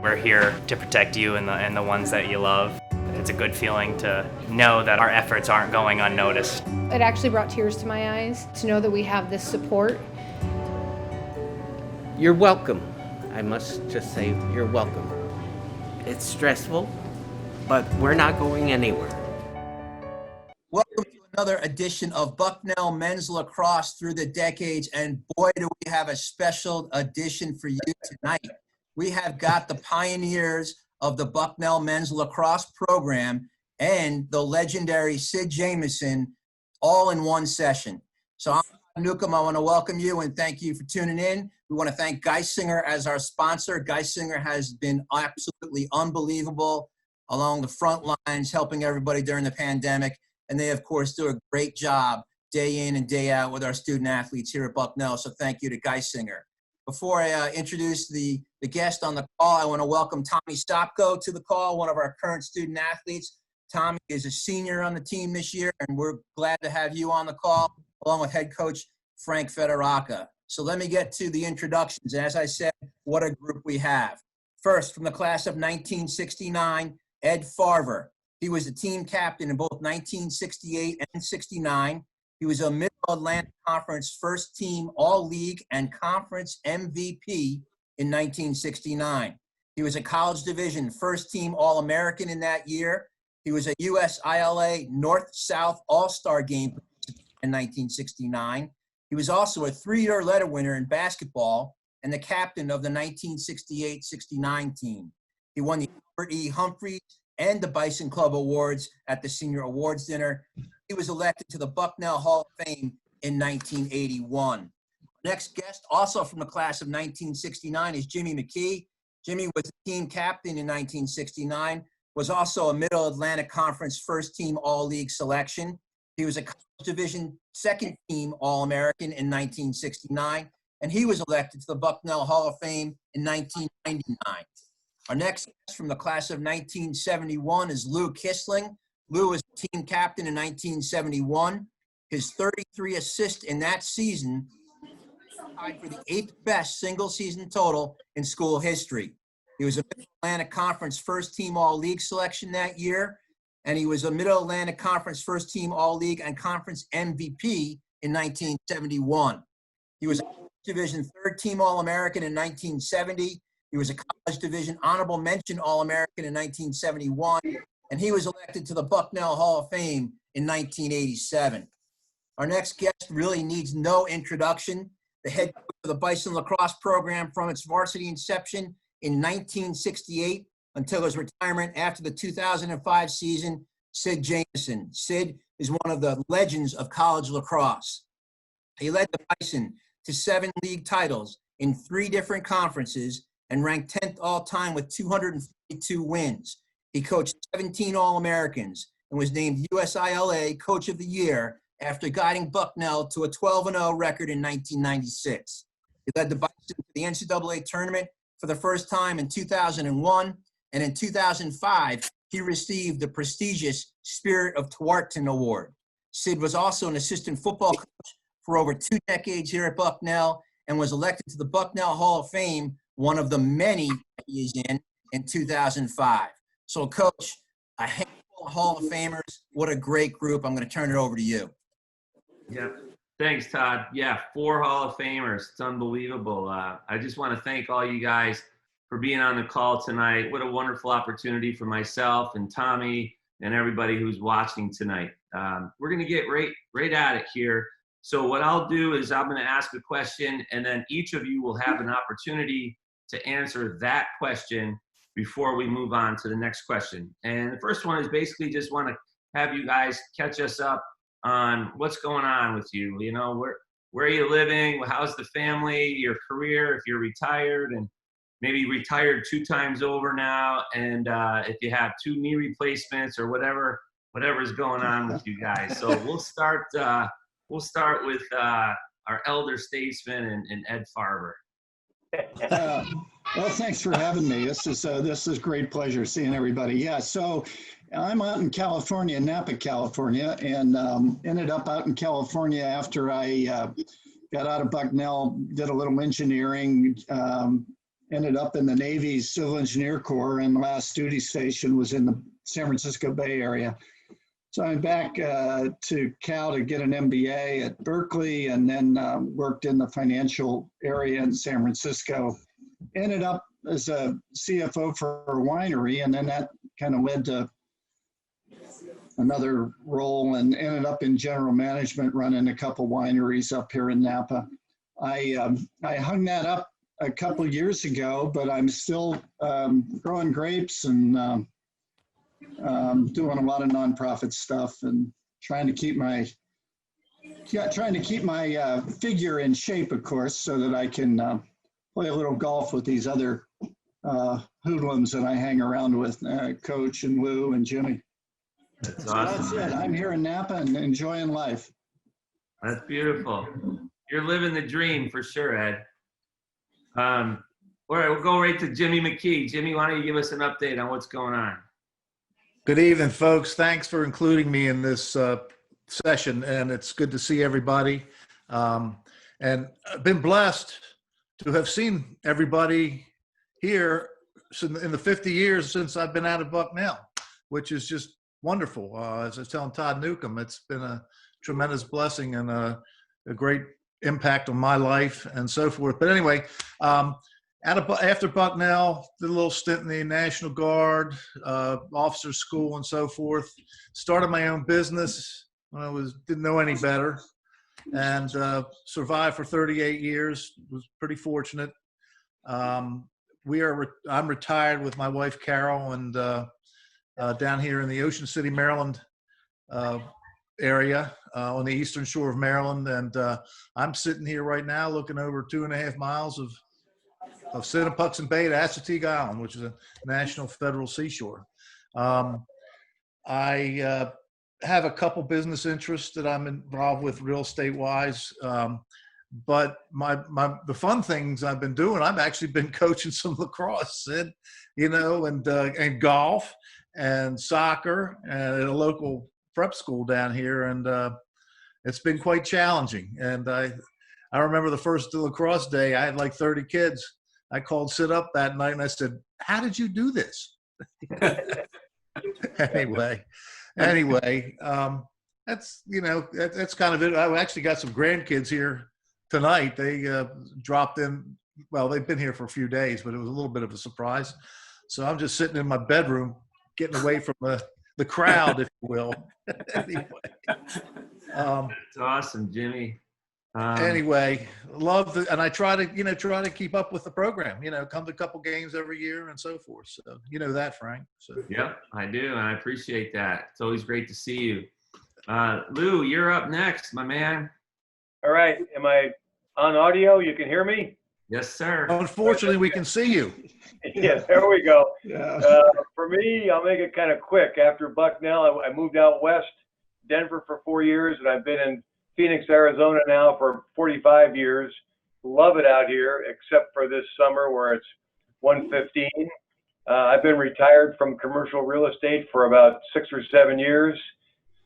We're here to protect you and the ones that you love. It's a good feeling to know that our efforts aren't going unnoticed. It actually brought tears to my eyes to know that we have this support. You're welcome. I must just say, you're welcome. It's stressful, but we're not going anywhere. Welcome to another edition of Bucknell Men's Lacrosse Through the Decades, and boy, do we have a special edition for you tonight. We have got the pioneers of the Bucknell Men's Lacrosse program and the legendary Sid Jamison all in one session. So I'm Todd Newcomb. I want to welcome you and thank you for tuning in. We want to thank Geisinger as our sponsor. Geisinger has been absolutely unbelievable along the front lines, helping everybody during the pandemic. And they, of course, do a great job day in and day out with our student athletes here at Bucknell. So thank you to Geisinger. Before I introduce the guest on the call, I want to welcome Tommy Stopko to the call, one of our current student athletes. Tommy is a senior on the team this year, and we're glad to have you on the call, along with head coach Frank Federaca. So let me get to the introductions. As I said, what a group we have. First, from the class of 1969, Ed Farver. He was the team captain in both 1968 and 69. He was a Mid-Atlantic Conference first team All-League and Conference MVP in 1969. He was a College Division first team All-American in that year. He was a USILA North-South All-Star Game in 1969. He was also a three-year letter winner in basketball and the captain of the 1968-69 team. He won the Albert E. Humphreys and the Bison Club Awards at the Senior Awards Dinner. He was elected to the Bucknell Hall of Fame in 1981. Next guest, also from the class of 1969, is Jimmy McKee. Jimmy was the team captain in 1969, was also a Middle Atlantic Conference first team All-League selection. He was a College Division second team All-American in 1969, and he was elected to the Bucknell Hall of Fame in 1999. Our next guest from the class of 1971 is Lou Kissling. Lou was team captain in 1971. His 33 assists in that season tied for the 8th best single season total in school history. He was a Mid-Atlantic Conference first team All-League selection that year, and he was a Mid-Atlantic Conference first team All-League and Conference MVP in 1971. He was a Division third team All-American in 1970. He was a College Division honorable mention All-American in 1971, and he was elected to the Bucknell Hall of Fame in 1987. Our next guest really needs no introduction. The head coach of the Bison Lacrosse program from its varsity inception in 1968 until his retirement after the 2005 season, Sid Jamison. Sid is one of the legends of college lacrosse. He led the Bison to 7 league titles in 3 different conferences and ranked 10th all-time with 242 wins. He coached 17 All-Americans and was named USILA Coach of the Year after guiding Bucknell to a 12-0 record in 1996. He led the Bison to the NCAA tournament for the first time in 2001, and in 2005, he received the prestigious Spirit of Tewaaraton Award. Sid was also an assistant football coach for over 2 decades here at Bucknell and was elected to the Bucknell Hall of Fame, one of the many he is in 2005. So, Coach, a handful of Hall of Famers. What a great group. I'm going to turn it over to you. Yeah, thanks, Todd. Yeah, 4 Hall of Famers. It's unbelievable. I just want to thank all you guys for being on the call tonight. What a wonderful opportunity for myself and Tommy and everybody who's watching tonight. We're going to get right at it here. So what I'll do is I'm going to ask a question, and then each of you will have an opportunity to answer that question before we move on to the next question. And the first one is basically just want to have you guys catch us up on what's going on with you. You know, where are you living? How's the family, your career, if you're retired, and maybe retired 2 times over now, and if you have 2 knee replacements or whatever's going on with you guys. So we'll start with our elder statesman and Ed Farver. Well, thanks for having me. This is great pleasure seeing everybody. Yeah, so I'm out in California, Napa, California, and ended up out in California after I got out of Bucknell, did a little engineering, ended up in the Navy's Civil Engineer Corps, and the last duty station was in the San Francisco Bay Area. So I'm back to Cal to get an MBA at Berkeley, and then worked in the financial area in San Francisco. Ended up as a CFO for a winery, and then that kind of led to another role, and ended up in general management, running a couple wineries up here in Napa. I hung that up a couple years ago, but I'm still growing grapes and doing a lot of nonprofit stuff and trying to keep my figure in shape, of course, so that I can play a little golf with these other hoodlums that I hang around with, Coach and Lou and Jimmy. That's So awesome. that's it. I'm here in Napa and enjoying life. That's beautiful. You're living the dream for sure, Ed. All right, we'll go right to Jimmy McKee. Jimmy, why don't you give us an update on what's going on? Good evening, folks. Thanks for including me in this session, and it's good to see everybody. And I've been blessed to have seen everybody here in the 50 years since I've been out of Bucknell, which is just wonderful. As I was telling Todd Newcomb, it's been a tremendous blessing and a great impact on my life and so forth. But anyway, after Bucknell, did a little stint in the National Guard, officer school and so forth. Started my own business when I didn't know any better, and survived for 38 years. Was pretty fortunate. I'm retired with my wife Carol, and down here in the Ocean City, Maryland area, on the eastern shore of Maryland, and I'm sitting here right now looking over 2.5 miles of Sinnapuxon Bay to Assateague Island, which is a national federal seashore. I have a couple business interests that I'm involved with real estate wise, but the fun things I've been doing, I've actually been coaching some lacrosse, and golf and soccer at a local prep school down here, and it's been quite challenging. And I remember the first lacrosse day, I had like 30 kids. I called Sit Up that night and I said, "How did you do this?" Anyway, that's kind of it. I actually got some grandkids here tonight. They dropped in. Well, they've been here for a few days, but it was a little bit of a surprise. So I'm just sitting in my bedroom, getting away from the crowd, if you will. Anyway, That's awesome, Jimmy. Anyway, and I try to keep up with the program, come to a couple games every year and so forth. So, that, Frank. So. Yep, I do. And I appreciate that. It's always great to see you. Lou, you're up next, my man. All right. Am I on audio? You can hear me? Yes, sir. Unfortunately, we can see you. Yeah, there we go. Yeah. For me, I'll make it kind of quick. After Bucknell, I moved out west, Denver for 4 years, and I've been in Phoenix, Arizona now for 45 years. Love it out here, except for this summer where it's 115. I've been retired from commercial real estate for about 6 or 7 years.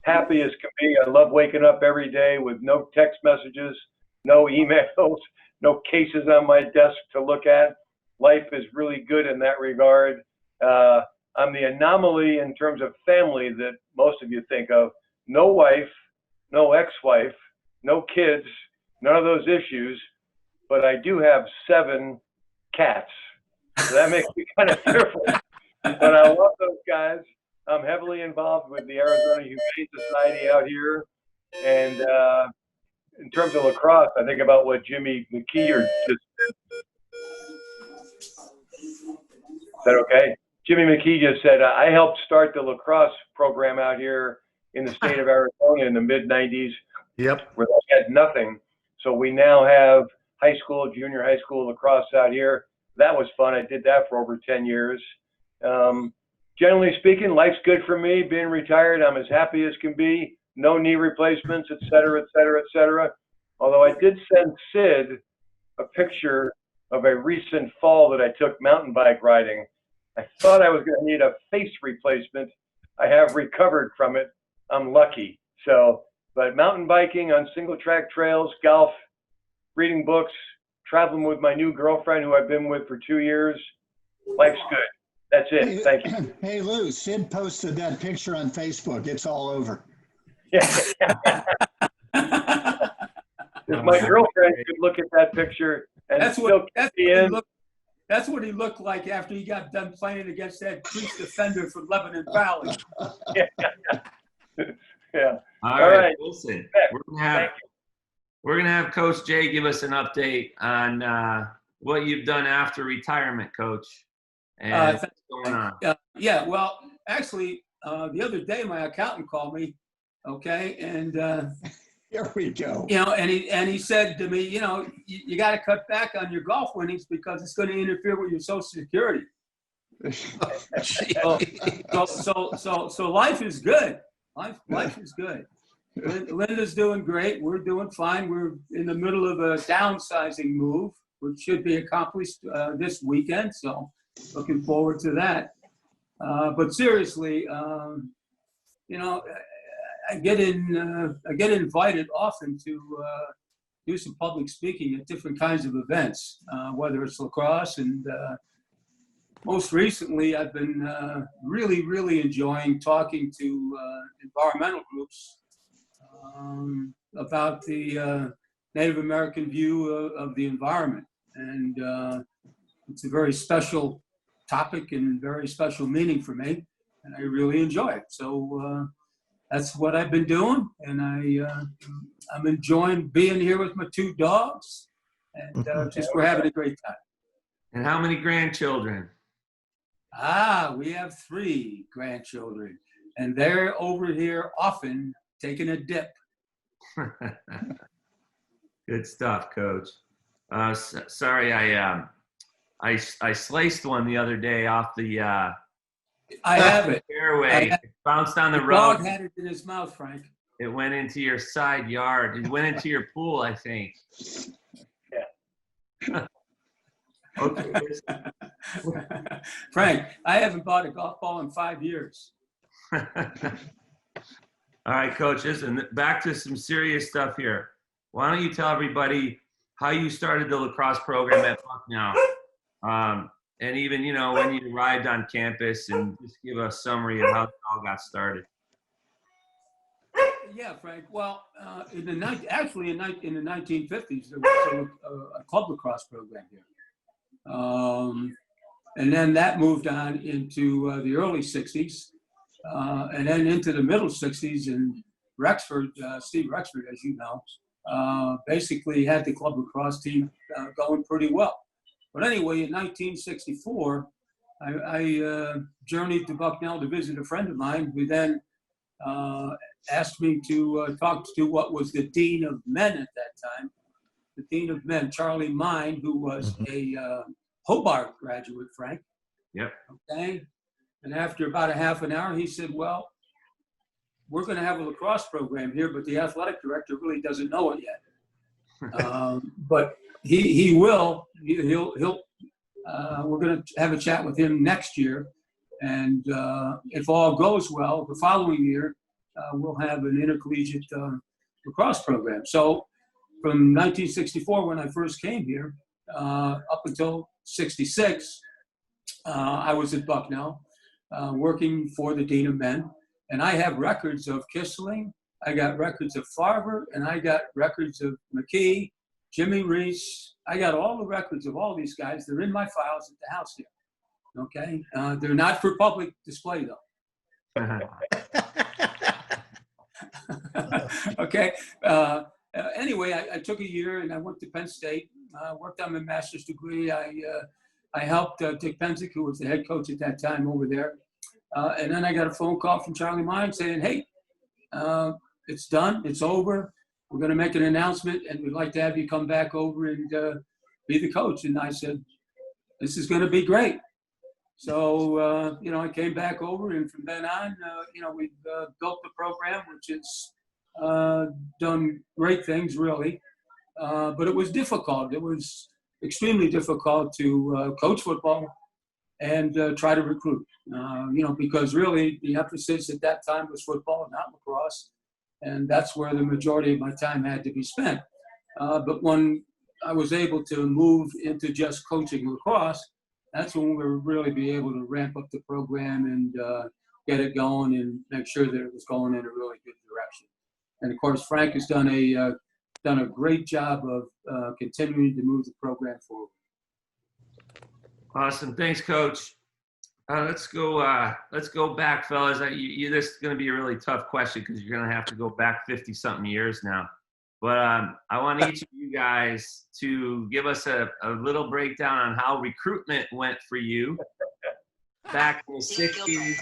Happy as can be. I love waking up every day with no text messages, no emails, no cases on my desk to look at. Life is really good in that regard. I'm the anomaly in terms of family that most of you think of. No wife, no ex-wife, no kids, none of those issues, but I do have 7 cats. So that makes me kind of fearful. But I love those guys. I'm heavily involved with the Arizona Humane Society out here. And in terms of lacrosse, I think about what Jimmy McKee just said. Is that okay? Jimmy McKee just said, I helped start the lacrosse program out here in the state of Arizona in the mid-90s. Yep. Where they had nothing. So we now have high school, junior high school lacrosse out here. That was fun. I did that for over 10 years. Generally speaking, life's good for me. Being retired, I'm as happy as can be. No knee replacements, et cetera, et cetera, et cetera. Although I did send Sid a picture of a recent fall that I took mountain bike riding. I thought I was going to need a face replacement. I have recovered from it. I'm lucky. So, but mountain biking on single track trails, golf, reading books, traveling with my new girlfriend who I've been with for 2 years. Life's good. That's it. Thank you. Hey, Lou, Sid posted that picture on Facebook. It's all over. Yeah. If my girlfriend could look at that picture and That's still that's what he looked like after he got done playing against that Priest defender from Lebanon Valley. Yeah. All All right, right. listen, Thank we're gonna have Coach Jay give us an update on what you've done after retirement, Coach, and what's going on. Yeah, well, actually, the other day my accountant called me, okay, and Here we go. you know, and he said to me, you know, you got to cut back on your golf winnings because it's going to interfere with your Social Security. So life is good. Life is good. Linda's doing great. We're doing fine. We're in the middle of a downsizing move, which should be accomplished this weekend. So looking forward to that. But seriously, you know, I get invited often to do some public speaking at different kinds of events, whether it's lacrosse, and most recently I've been really enjoying talking to environmental groups about the Native American view of the environment, and it's a very special topic and very special meaning for me, and I really enjoy it. So that's what I've been doing, and I'm enjoying being here with my 2 dogs, and just we're having a great time. And how many grandchildren? We have 3 grandchildren, and they're over here often taking a dip. Good stuff, Coach. Sorry, I sliced one the other day off the I have it. fairway. It bounced on the The road. dog had it in his mouth, Frank. It went into your side yard. It went into your pool, I think. Yeah. Okay. Frank, I haven't bought a golf ball in 5 years. All right, Coach, listen, back to some serious stuff here. Why don't you tell everybody how you started the lacrosse program at Bucknell? And even, you know, when you arrived on campus, and just give a summary of how it all got started. Yeah, Frank. Well, in the 1950s, there was a club lacrosse program here. And then that moved on into the early 60s, and then into the middle 60s. And Rexford, Steve Rexford, as you know, basically had the club lacrosse team going pretty well. But anyway, in 1964, I journeyed to Bucknell to visit a friend of mine, who then asked me to talk to what was the dean of men at that time. The dean of men, Charlie Mine, who was a Hobart graduate, Frank. Yep. Okay. And after about a half an hour, he said, well, we're going to have a lacrosse program here, but the athletic director really doesn't know it yet. But he will. He'll. We're going to have a chat with him next year, and if all goes well, the following year we'll have an intercollegiate lacrosse program. So, from 1964, when I first came here, up until '66, I was at Bucknell, working for the dean of men, and I have records of Kissling. I got records of Farver, and I got records of McKee, Jimmy Reese. I got all the records of all these guys. They're in my files at the house here. Okay? They're not for public display, though. Okay? Anyway, I took a year, and I went to Penn State. Worked on my master's degree. I helped Dick Penzick, who was the head coach at that time, over there. And then I got a phone call from Charlie Mine saying, hey, it's done. It's over. We're going to make an announcement, and we'd like to have you come back over and be the coach. And I said, this is going to be great. So, you know, I came back over, and from then on, you know, we've built the program, which has done great things, really. But it was difficult. It was extremely difficult to coach football and try to recruit, you know, because really the emphasis at that time was football, not lacrosse. And that's where the majority of my time had to be spent. But when I was able to move into just coaching lacrosse, that's when we would really be able to ramp up the program and get it going and make sure that it was going in a really good direction. And of course, Frank has done a great job of continuing to move the program forward. Awesome. Thanks, Coach. Let's go back, fellas. This is going to be a really tough question because you're going to have to go back 50-something years now. But I want each of you guys to give us a little breakdown on how recruitment went for you back in the 60s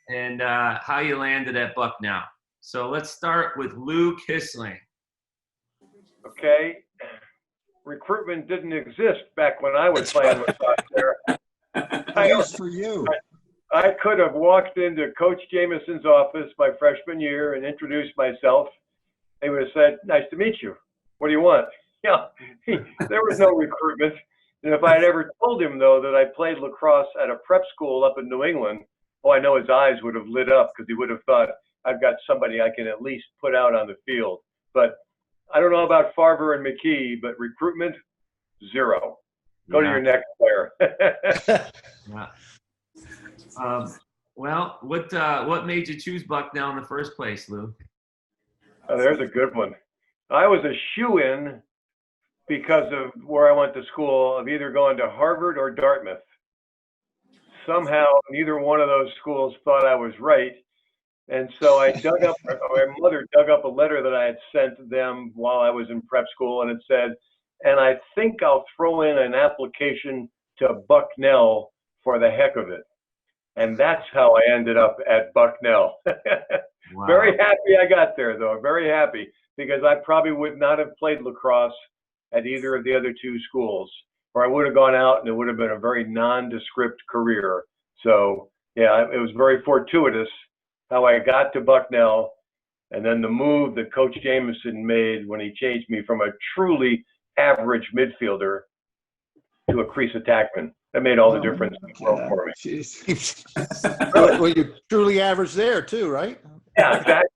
and how you landed at Bucknell. So let's start with Lou Kissling. Okay. Recruitment didn't exist back when I was playing lacrosse there. It is for you. I could have walked into Coach Jameson's office my freshman year and introduced myself. They would have said, "Nice to meet you. What do you want?" There was no recruitment. And if I had ever told him, though, that I played lacrosse at a prep school up in New England, oh, I know his eyes would have lit up because he would have thought, I've got somebody I can at least put out on the field. But I don't know about Farver and McKee, but recruitment, zero. Go to your next player. Yeah. Well, what made you choose Bucknell in the first place, Lou? Oh, there's a good one. I was a shoo-in because of where I went to school, of either going to Harvard or Dartmouth. Somehow, neither one of those schools thought I was right. And so my mother dug up a letter that I had sent them while I was in prep school, and it said, "And I think I'll throw in an application to Bucknell for the heck of it." And that's how I ended up at Bucknell. Wow. Very happy I got there, though. Very happy, because I probably would not have played lacrosse at either of the other two schools, or I would have gone out and it would have been a very nondescript career. So, yeah, it was very fortuitous how I got to Bucknell, and then the move that Coach Jameson made when he changed me from a truly average midfielder to a crease attackman. That made all the difference in the world for me. Well, you're truly average there too, right? Yeah, exactly.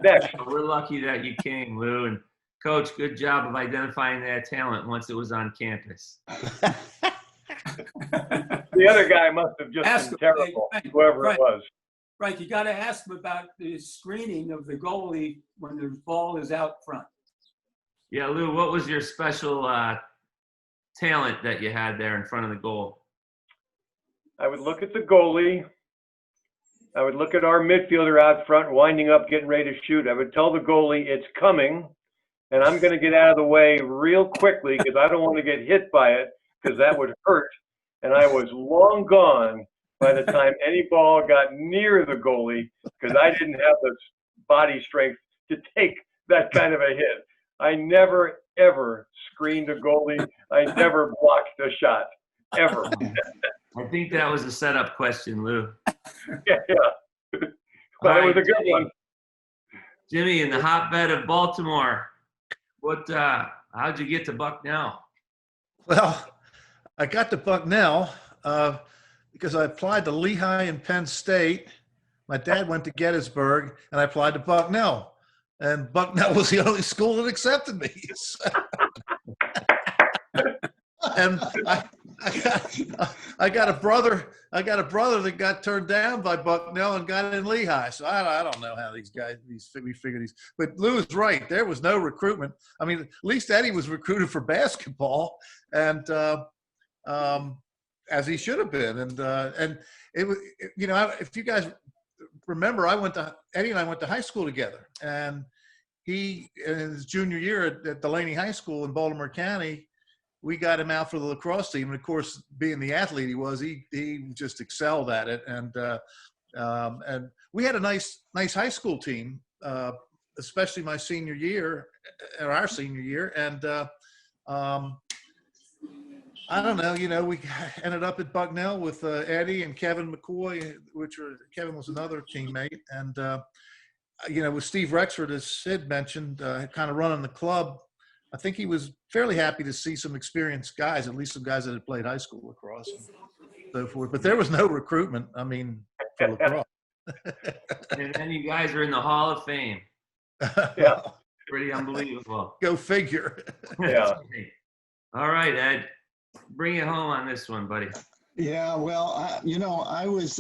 Next. We're lucky that you came, Lou. And Coach, good job of identifying that talent once it was on campus. The other guy must have just been terrible, whoever it was. Frank, you got to ask him about the screening of the goalie when the ball is out front. Yeah, Lou, what was your special talent that you had there in front of the goal? I would look at the goalie. I would look at our midfielder out front, winding up, getting ready to shoot. I would tell the goalie, "It's coming, and I'm going to get out of the way real quickly because I don't want to get hit by it because that would hurt." And I was long gone by the time any ball got near the goalie because I didn't have the body strength to take that kind of a hit. I never, ever screened a goalie. I never blocked a shot, ever. I think that was a setup question, Lou. Yeah. But it was a good one. Jimmy, in the hotbed of Baltimore, how'd you get to Bucknell? Well, I got to Bucknell because I applied to Lehigh and Penn State. My dad went to Gettysburg, and I applied to Bucknell. And Bucknell was the only school that accepted me. And I got a brother that got turned down by Bucknell and got in Lehigh. So I don't know how we figure these. But Lou is right. there was no recruitment. I mean, at least Eddie was recruited for basketball, and as he should have been. And it was, if you guys remember, Eddie and I went to high school together, and he, in his junior year at Delaney High School in Baltimore County, we got him out for the lacrosse team. And of course, being the athlete he was, he just excelled at it. And we had a nice high school team, especially my senior year, or our senior year. And I don't know, we ended up at Bucknell with Eddie and Kevin McCoy, Kevin was another teammate. And, with Steve Rexford, as Sid mentioned, kind of running the club, I think he was fairly happy to see some experienced guys, at least some guys that had played high school lacrosse and so forth. But there was no recruitment, for lacrosse. And then you guys are in the Hall of Fame. Yeah. Pretty unbelievable. Go figure. Yeah. All right, Ed, bring it home on this one, buddy. Yeah, well, I was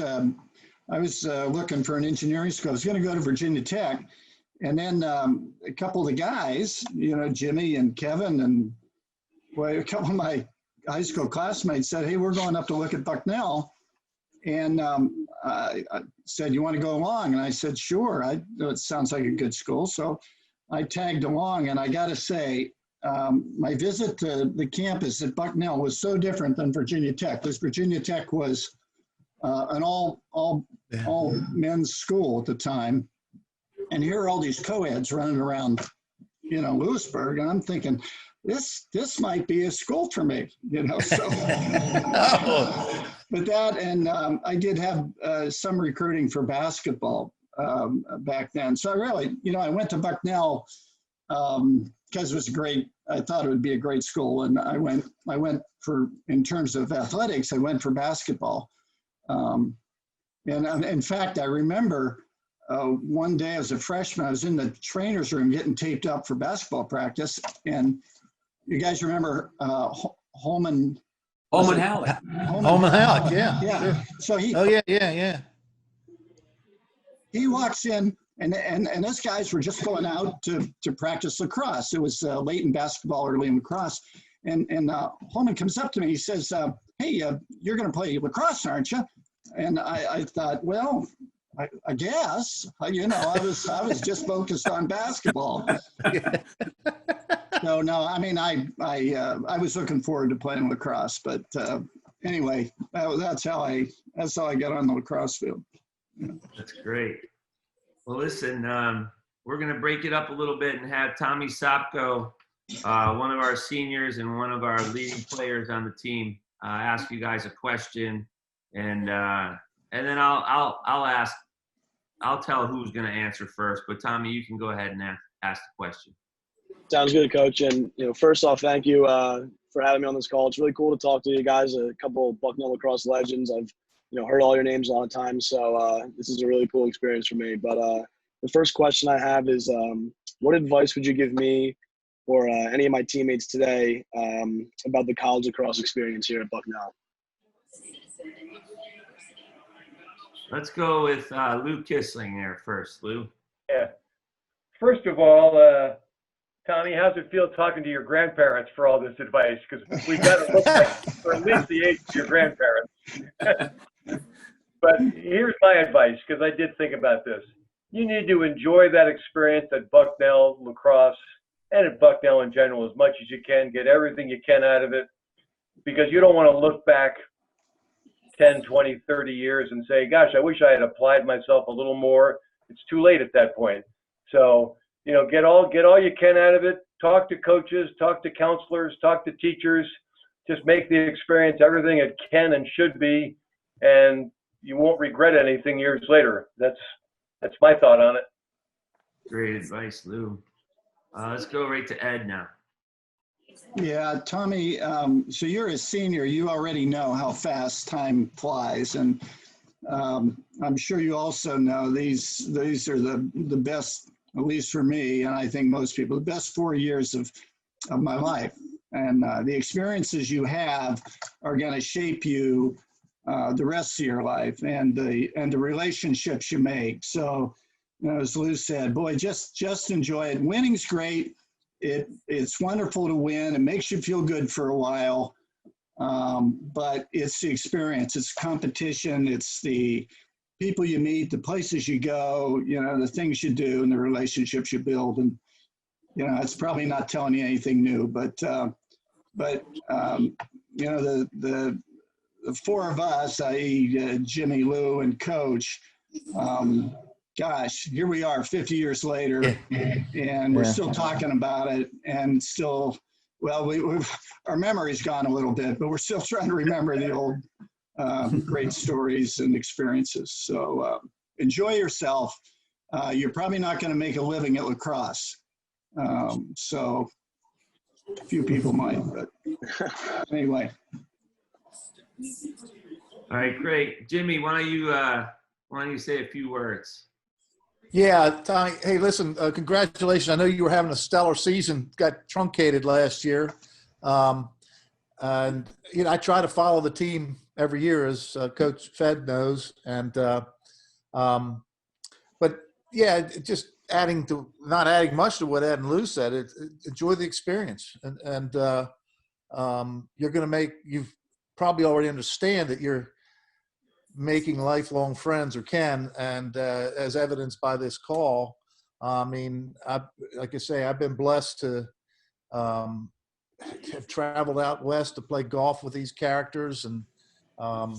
looking for an engineering school. I was going to go to Virginia Tech, and then a couple of the guys, Jimmy and Kevin, and a couple of my high school classmates said, "Hey, we're going up to look at Bucknell," and I said, "You want to go along?" And I said, "Sure." It sounds like a good school, so I tagged along, and I got to say, my visit to the campus at Bucknell was so different than Virginia Tech, because Virginia Tech was an all men's school at the time, and here are all these co-eds running around, Lewisburg, and I'm thinking, this might be a school for me, So, but that, and I did have some recruiting for basketball back then. So I really, I went to Bucknell because it was great. I thought it would be a great school, and I went for, in terms of athletics, I went for basketball. And in fact, I remember one day as a freshman, I was in the trainer's room getting taped up for basketball practice, and you guys remember Holman Halleck. Holman Halleck, yeah. Yeah. Sure. So he. Oh yeah. He walks in, and us guys were just going out to practice lacrosse. It was late in basketball, early in lacrosse. And Holman comes up to me. He says, "Hey, you're going to play lacrosse, aren't you?" And I thought, well, I guess. I was just focused on basketball. No, I mean, I was looking forward to playing lacrosse, but anyway, that's how I got on the lacrosse field. That's great. Well, listen, we're going to break it up a little bit and have Tommy Sopko, one of our seniors and one of our leading players on the team, ask you guys a question, and then I'll tell who's going to answer first. But Tommy, you can go ahead and ask the question. Sounds good, Coach. And first off, thank you for having me on this call. It's really cool to talk to you guys, a couple of Bucknell lacrosse legends. I've heard all your names a lot of times, so this is a really cool experience for me. But the first question I have is, what advice would you give me or any of my teammates today about the college lacrosse experience here at Bucknell? Let's go with Lou Kissling there first. Lou? Yeah. First of all, Tommy, how's it feel talking to your grandparents for all this advice? Because we've got to look like for at least the age of your grandparents. But here's my advice, because I did think about this. You need to enjoy that experience at Bucknell lacrosse and at Bucknell in general as much as you can. Get everything you can out of it, because you don't want to look back 10, 20, 30 years and say, gosh, I wish I had applied myself a little more. It's too late at that point. So, get all you can out of it. Talk to coaches, talk to counselors, talk to teachers. Just make the experience everything it can and should be, and you won't regret anything years later. That's my thought on it. Great advice, Lou. Let's go right to Ed now. Yeah, Tommy, so you're a senior. You already know how fast time flies. And I'm sure you also know these are the best, at least for me, and I think most people, the best 4 years of my life. And the experiences you have are going to shape you the rest of your life, and the relationships you make. So, as Lou said, boy, just enjoy it. Winning's great. It's wonderful to win. It makes you feel good for a while. But it's the experience, it's competition, it's the people you meet, the places you go, the things you do, and the relationships you build. And, it's probably not telling you anything new, but the four of us, i.e. Jimmy, Lou, and Coach, gosh, here we are 50 years later, and we're still talking about it, and still, well, our memory's gone a little bit, but we're still trying to remember the old great stories and experiences. So enjoy yourself. You're probably not going to make a living at lacrosse. So a few people might, but anyway. All right, great. Jimmy, why don't you say a few words? Yeah, Tommy. Hey, listen, congratulations. I know you were having a stellar season, got truncated last year. And, I try to follow the team every year, as Coach Fed knows. And, but yeah, just not adding much to what Ed and Lou said, enjoy the experience. And you've probably already understand that you're making lifelong friends, or can, and as evidenced by this call. Like I say, I've been blessed to have traveled out west to play golf with these characters, and I'm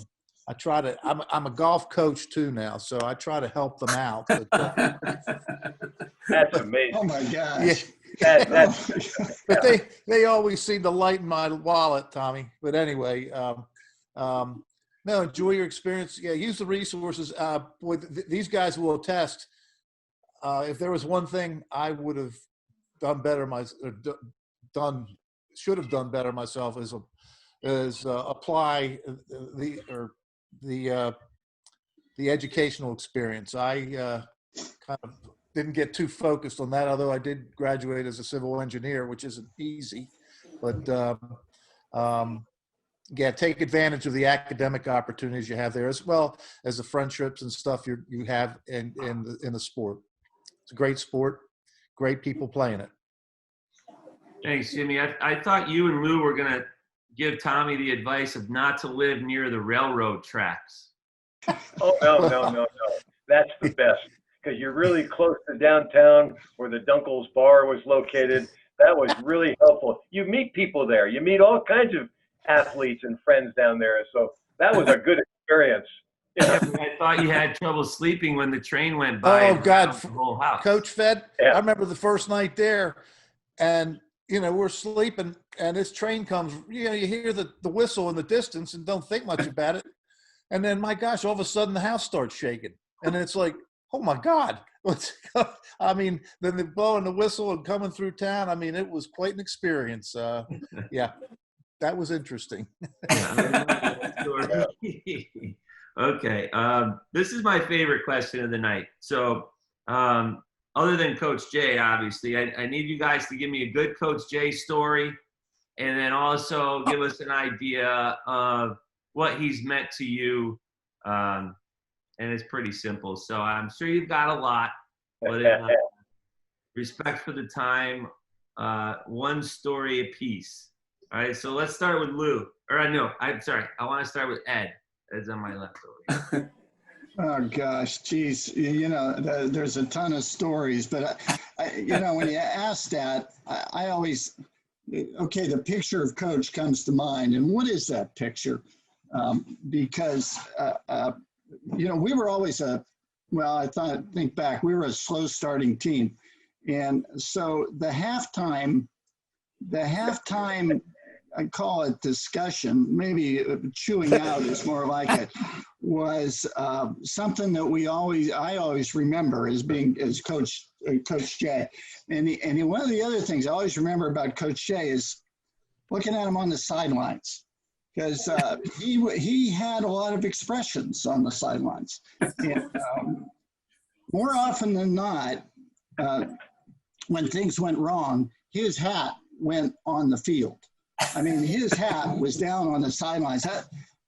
a golf coach too now, so I try to help them out. But, That's amazing. Oh my gosh. Yeah. But they always seem to lighten my wallet, Tommy. But anyway, no, enjoy your experience. Yeah, use the resources. Boy, these guys will attest. If there was one thing I would have done better, should have done better myself, is apply the educational experience. I kind of didn't get too focused on that, although I did graduate as a civil engineer, which isn't easy. But yeah, take advantage of the academic opportunities you have there, as well as the friendships and stuff you have in the sport. It's a great sport, great people playing it. Thanks, Jimmy. I thought you and Lou were gonna give Tommy the advice of not to live near the railroad tracks. Oh, no. That's the best, because you're really close to downtown where the Dunkel's bar was located. That was really helpful. You meet people there. You meet all kinds of athletes and friends down there. So that was a good experience. Yeah. I thought you had trouble sleeping when the train went by. Oh, God. The whole house. Coach Fed, Yeah. I remember the first night there, and, we're sleeping, and this train comes, you hear the whistle in the distance and don't think much about it. And then, my gosh, all of a sudden the house starts shaking. And it's like, oh, my God. Then they're blowing the whistle and coming through town. It was quite an experience. Yeah, that was interesting. Okay. This is my favorite question of the night. So other than Coach J, obviously, I need you guys to give me a good Coach J story, and then also give us an idea of what he's meant to you. And it's pretty simple. So I'm sure you've got a lot, but respect for the time, one story apiece. All right, so let's start with Lou. Or no, I'm sorry. I want to start with Ed. Ed's on my left over here. Oh gosh, geez, there's a ton of stories, but when you ask that, I always, okay, the picture of Coach comes to mind, and what is that picture? Because we were always think back, we were a slow starting team, and so the halftime, I call it discussion, maybe chewing out is more like it, was something that I always remember as Coach J. And one of the other things I always remember about Coach J is looking at him on the sidelines, because he had a lot of expressions on the sidelines. And more often than not, when things went wrong, his hat went on the field. His hat was down on the sidelines.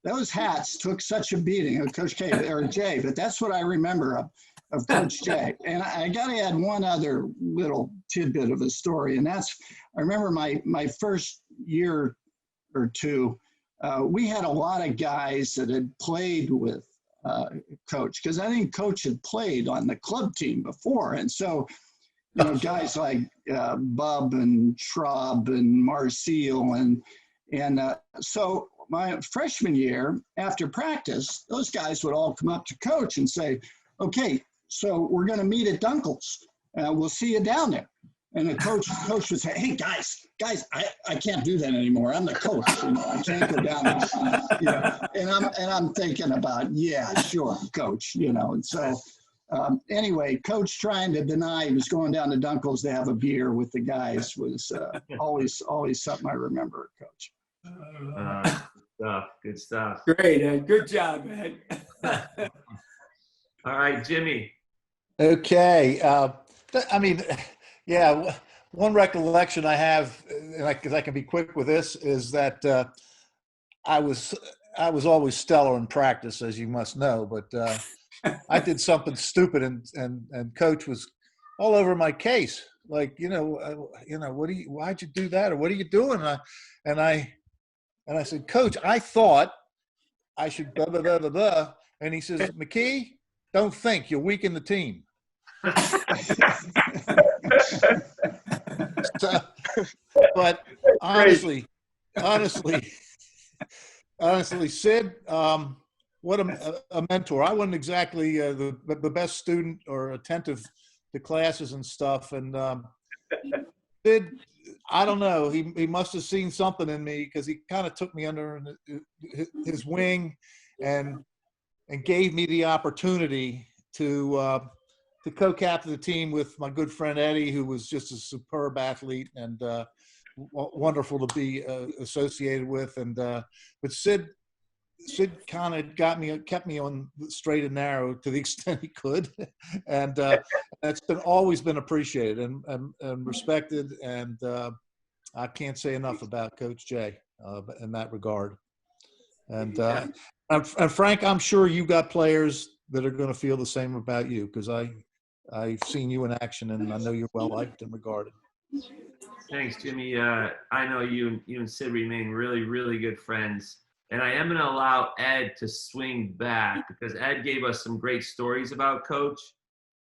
Those hats took such a beating of Coach J, but that's what I remember of Coach J. And I got to add one other little tidbit of a story, and that's, I remember my first year or two, we had a lot of guys that had played with Coach, because I think Coach had played on the club team before, and so guys like Bub and Schraub and Marcel, and so my freshman year, after practice, those guys would all come up to Coach and say, okay, so we're going to meet at Dunkel's. We'll see you down there. And the coach would say, hey, guys, I can't do that anymore. I'm the coach. I can't go down there. And I'm thinking about, yeah, sure, Coach. And so anyway, Coach trying to deny he was going down to Dunkel's to have a beer with the guys was always something I remember, Coach. Good stuff. Great, Ed. Good job, Ed. All right, Jimmy. Okay. I mean, yeah, one recollection I have, and because I can be quick with this, is that I was I was always stellar in practice, as you must know, but I did something stupid, and coach was all over my case. Like, why'd you do that, or what are you doing? And I said, Coach, I thought I should blah blah blah blah blah. And he says, McKee, don't think, you'll weaken the team. So, but honestly, Sid, what a mentor. I wasn't exactly the best student or attentive to classes and stuff. And Sid, I don't know, he must have seen something in me, because he kind of took me under his wing and gave me the opportunity to co-captain the team with my good friend Eddie, who was just a superb athlete and wonderful to be associated with. And but Sid kind of kept me on the straight and narrow to the extent he could, and that's always been appreciated and respected. And I can't say enough about Coach Jay in that regard. And Frank, I'm sure you got players that are going to feel the same about you, because I've seen you in action, and I know you're well liked and regarded. Thanks, Jimmy. I know you and Sid remain really, really good friends. And I am going to allow Ed to swing back, because Ed gave us some great stories about Coach,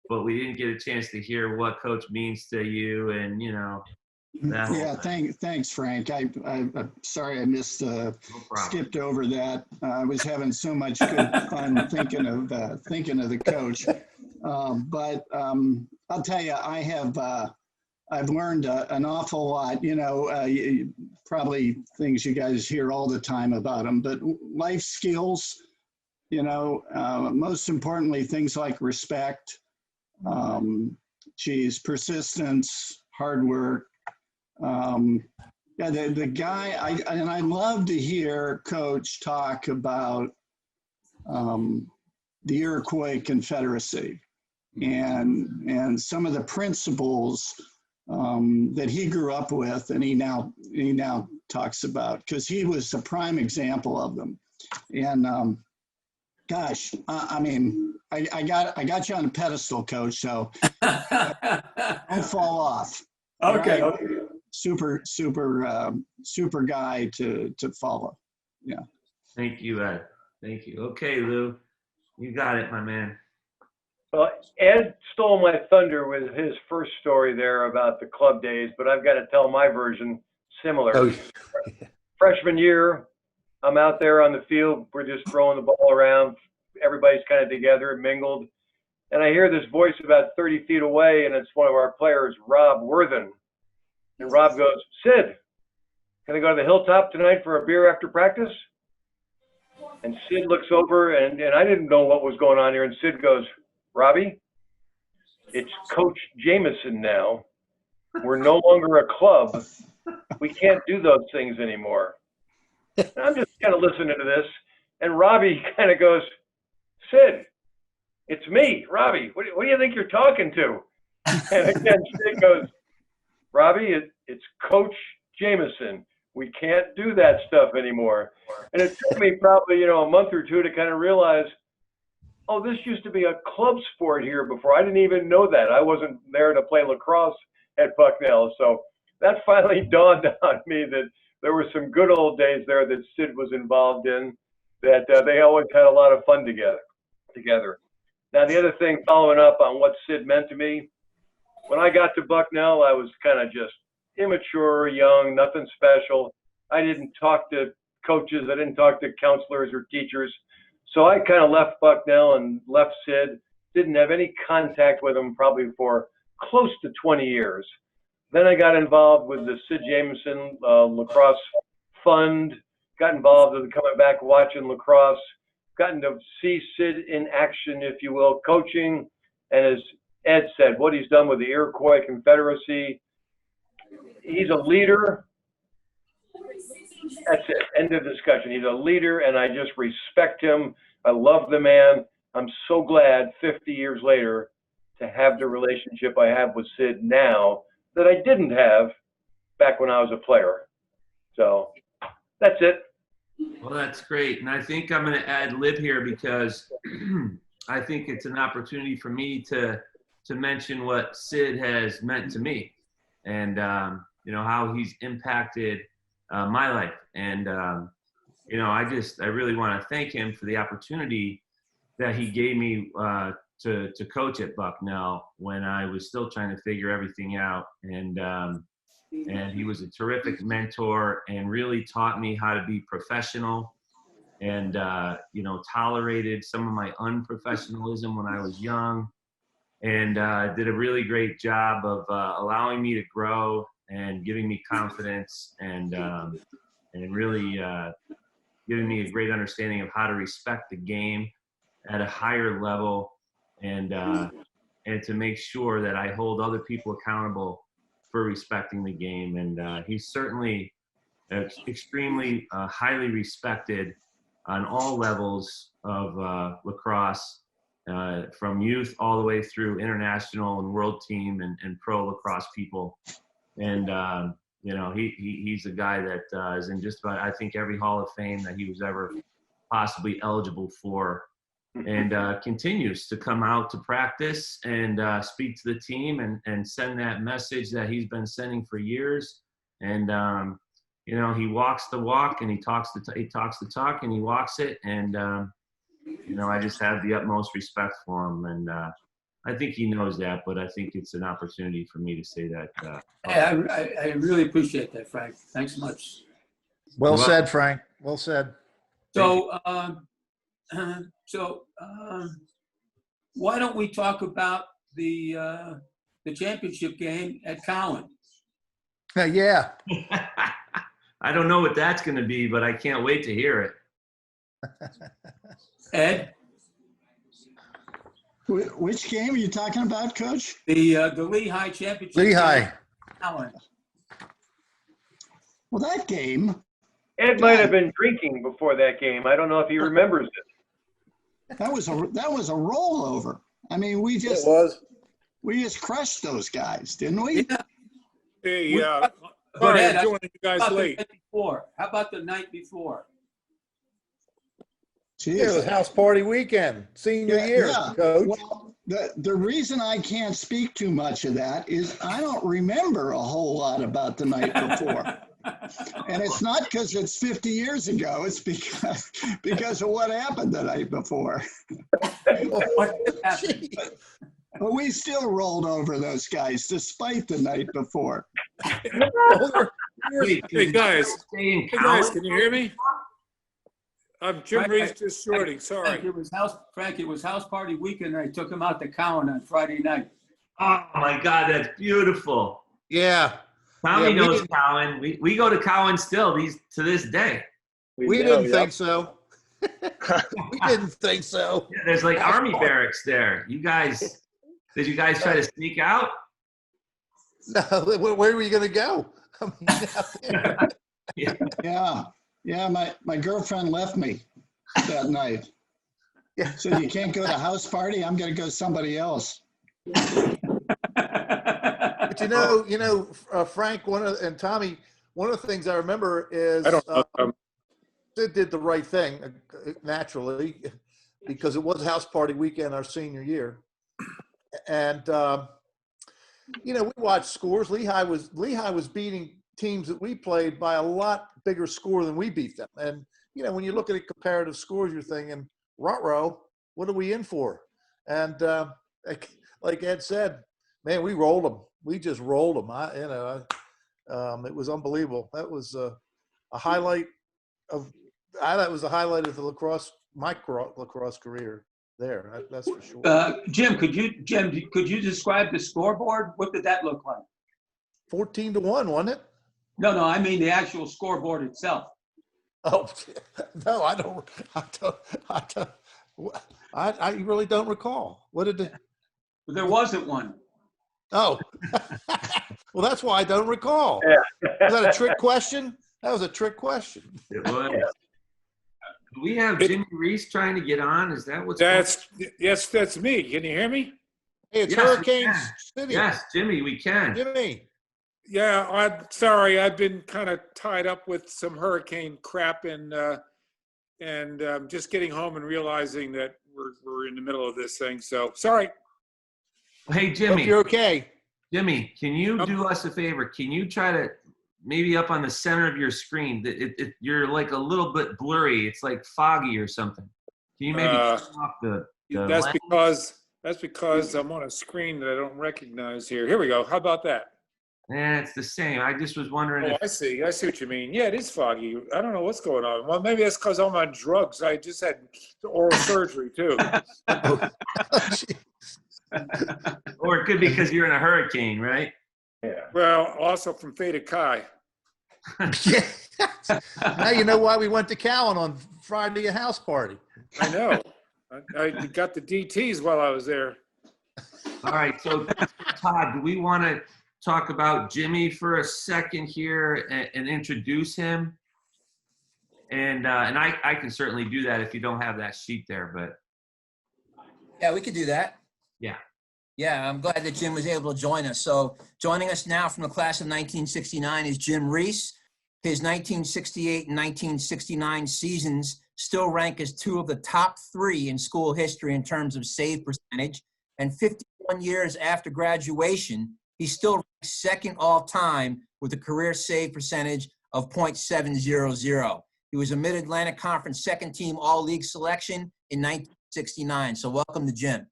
but we didn't get a chance to hear what Coach means to you, and that. Yeah, thanks, Frank. I'm sorry I missed, skipped over that. I was having so much good fun thinking of the coach. But I'll tell you, I've learned an awful lot. Probably things you guys hear all the time about them, but life skills. Most importantly, things like respect, persistence, hard work. The guy, I love to hear Coach talk about the Iroquois Confederacy and some of the principles that he grew up with, and he now talks about, because he was a prime example of them. And gosh, I got you on a pedestal, Coach, so don't fall off. Okay. Right? Super guy to follow. Yeah. Thank you, Ed. Thank you. Okay, Lou, you got it, my man. Well, Ed stole my thunder with his first story there about the club days, but I've got to tell my version similar. Oh. Freshman year, I'm out there on the field. We're just throwing the ball around. Everybody's kind of together, mingled. And I hear this voice about 30 feet away, and it's one of our players, Rob Worthen. And Rob goes, Sid, can I go to the Hilltop tonight for a beer after practice? And Sid looks over, and I didn't know what was going on here. And Sid goes, Robbie, it's Coach Jameson now. We're no longer a club. We can't do those things anymore. And I'm just kind of listening to this. And Robbie kind of goes, Sid, it's me, Robbie. What do you think you're talking to? And again, Sid goes, Robbie, it's Coach Jameson. We can't do that stuff anymore. And it took me probably, a month or two to kind of realize, oh, this used to be a club sport here before. I didn't even know that. I wasn't there to play lacrosse at Bucknell. So that finally dawned on me that there were some good old days there that Sid was involved in, that they always had a lot of fun together. Now, the other thing, following up on what Sid meant to me, when I got to Bucknell, I was kind of just immature, young, nothing special. I didn't talk to coaches. I didn't talk to counselors or teachers. So I kind of left Bucknell and left Sid. Didn't have any contact with him probably for close to 20 years. Then I got involved with the Sid Jameson Lacrosse Fund, got involved with coming back watching lacrosse, gotten to see Sid in action, if you will, coaching. And as Ed said, what he's done with the Iroquois Confederacy, he's a leader. That's it. End of discussion. He's a leader, and I just respect him. I love the man. I'm so glad 50 years later to have the relationship I have with Sid now that I didn't have back when I was a player. So that's it. Well, that's great. And I think I'm going to ad lib here because I think it's an opportunity for me to mention what Sid has meant to me and, you know, how he's impacted my life. And, you know, I really want to thank him for the opportunity that he gave me to coach at Bucknell when I was still trying to figure everything out. And he was a terrific mentor and really taught me how to be professional and, you know, tolerated some of my unprofessionalism when I was young and did a really great job of allowing me to grow and giving me confidence and really giving me a great understanding of how to respect the game at a higher level and to make sure that I hold other people accountable for respecting the game. And he's certainly extremely highly respected on all levels of lacrosse, from youth all the way through international and world team and pro lacrosse people. And, you know, he's a guy that is in just about, I think, every Hall of Fame that he was ever possibly eligible for, and continues to come out to practice and speak to the team and send that message that he's been sending for years. And, you know, he walks the walk and he talks the talk and he walks it. And, you know, I just have the utmost respect for him. And I think he knows that, but I think it's an opportunity for me to say that. I really appreciate that, Frank. Thanks so much. Well said, Frank. Well said. So, why don't we talk about the championship game at Cowan? Yeah. I don't know what that's going to be, but I can't wait to hear it. Ed? Which game are you talking about, Coach? The Lehigh championship. Lehigh. Cowan. Well, that game. Ed might have been drinking before that game. I don't know if he remembers it. That was a rollover. I mean, we just crushed those guys, didn't we? Yeah. Hey, But Ed, I'm joining you guys late. How about the night before? Yeah, it was house party weekend, senior year, Coach. Well, the reason I can't speak too much of that is I don't remember a whole lot about the night before. And it's not because it's 50 years ago. It's because of what happened the night before. But we still rolled over those guys despite the night before. Hey guys, can you hear me? I'm Jim Reese, just shorting. Sorry. Frank, it was house party weekend. I took him out to Cowan on Friday night. Oh my God, that's beautiful. Yeah. Tommy knows Cowan. We go to Cowan still to this day. We didn't think so. We didn't think so. Yeah, there's like army barracks there. Did you guys try to sneak out? No, where were you going to go? I mean, Yeah, my girlfriend left me that night. Yeah. So you can't go to house party? I'm going to go somebody else. But you know, Frank, and Tommy, one of the things I remember is Sid did the right thing, naturally, because it was house party weekend our senior year. And, you know, we watched scores. Lehigh was beating teams that we played by a lot bigger score than we beat them. And, you know, when you look at comparative scores, you're thinking, ruh-roh, what are we in for? And like Ed said, man, we rolled them. We just rolled them. It was unbelievable. That was a highlight of the lacrosse, my lacrosse career there. That's for sure. Jim, could you describe the scoreboard? What did that look like? 14-1, wasn't it? No, I mean the actual scoreboard itself. Oh no, I really don't recall. What did it? There wasn't one. Oh, well, that's why I don't recall. Yeah. Was that a trick question? That was a trick question. It was. Do we have Jimmy Reese trying to get on? Is that what's Yes, that's me. Can you hear me? Hey, it's Yes, we Hurricane can. City. Yes, Jimmy, we can. Jimmy. Yeah, I'm sorry. I've been kind of tied up with some hurricane crap, and just getting home and realizing that we're in the middle of this thing. So sorry. Hey, Hope Jimmy. you're okay. Jimmy, can you do us a favor? Can you try to maybe up on the center of your screen? You're like a little bit blurry. It's like foggy or something. Can you maybe turn off the That's lens? because I'm on a screen that I don't recognize here. Here we go. How about that? It's the same. I just was wondering Oh, if I see what you mean. Yeah, it is foggy. I don't know what's going on. Well, maybe that's because I'm on drugs. I just had oral surgery too. or it could be because you're in a hurricane, right? Yeah. Well, also from Theta Chi. Now you know why we went to Cowan on Friday, a house party. I know. I got the DTs while I was there. All right. So, Todd, do we want to talk about Jimmy for a second here and introduce him? And I can certainly do that if you don't have that sheet there, but. Yeah, we could do that. Yeah. Yeah, I'm glad that Jim was able to join us. So joining us now from the class of 1969 is Jim Reese. His 1968 and 1969 seasons still rank as two of the top 3 in school history in terms of save percentage. And 51 years after graduation, he's still ranked second all time with a career save percentage of .700. He was a Mid-Atlantic Conference second team All-League selection in 1969. So welcome to Jim.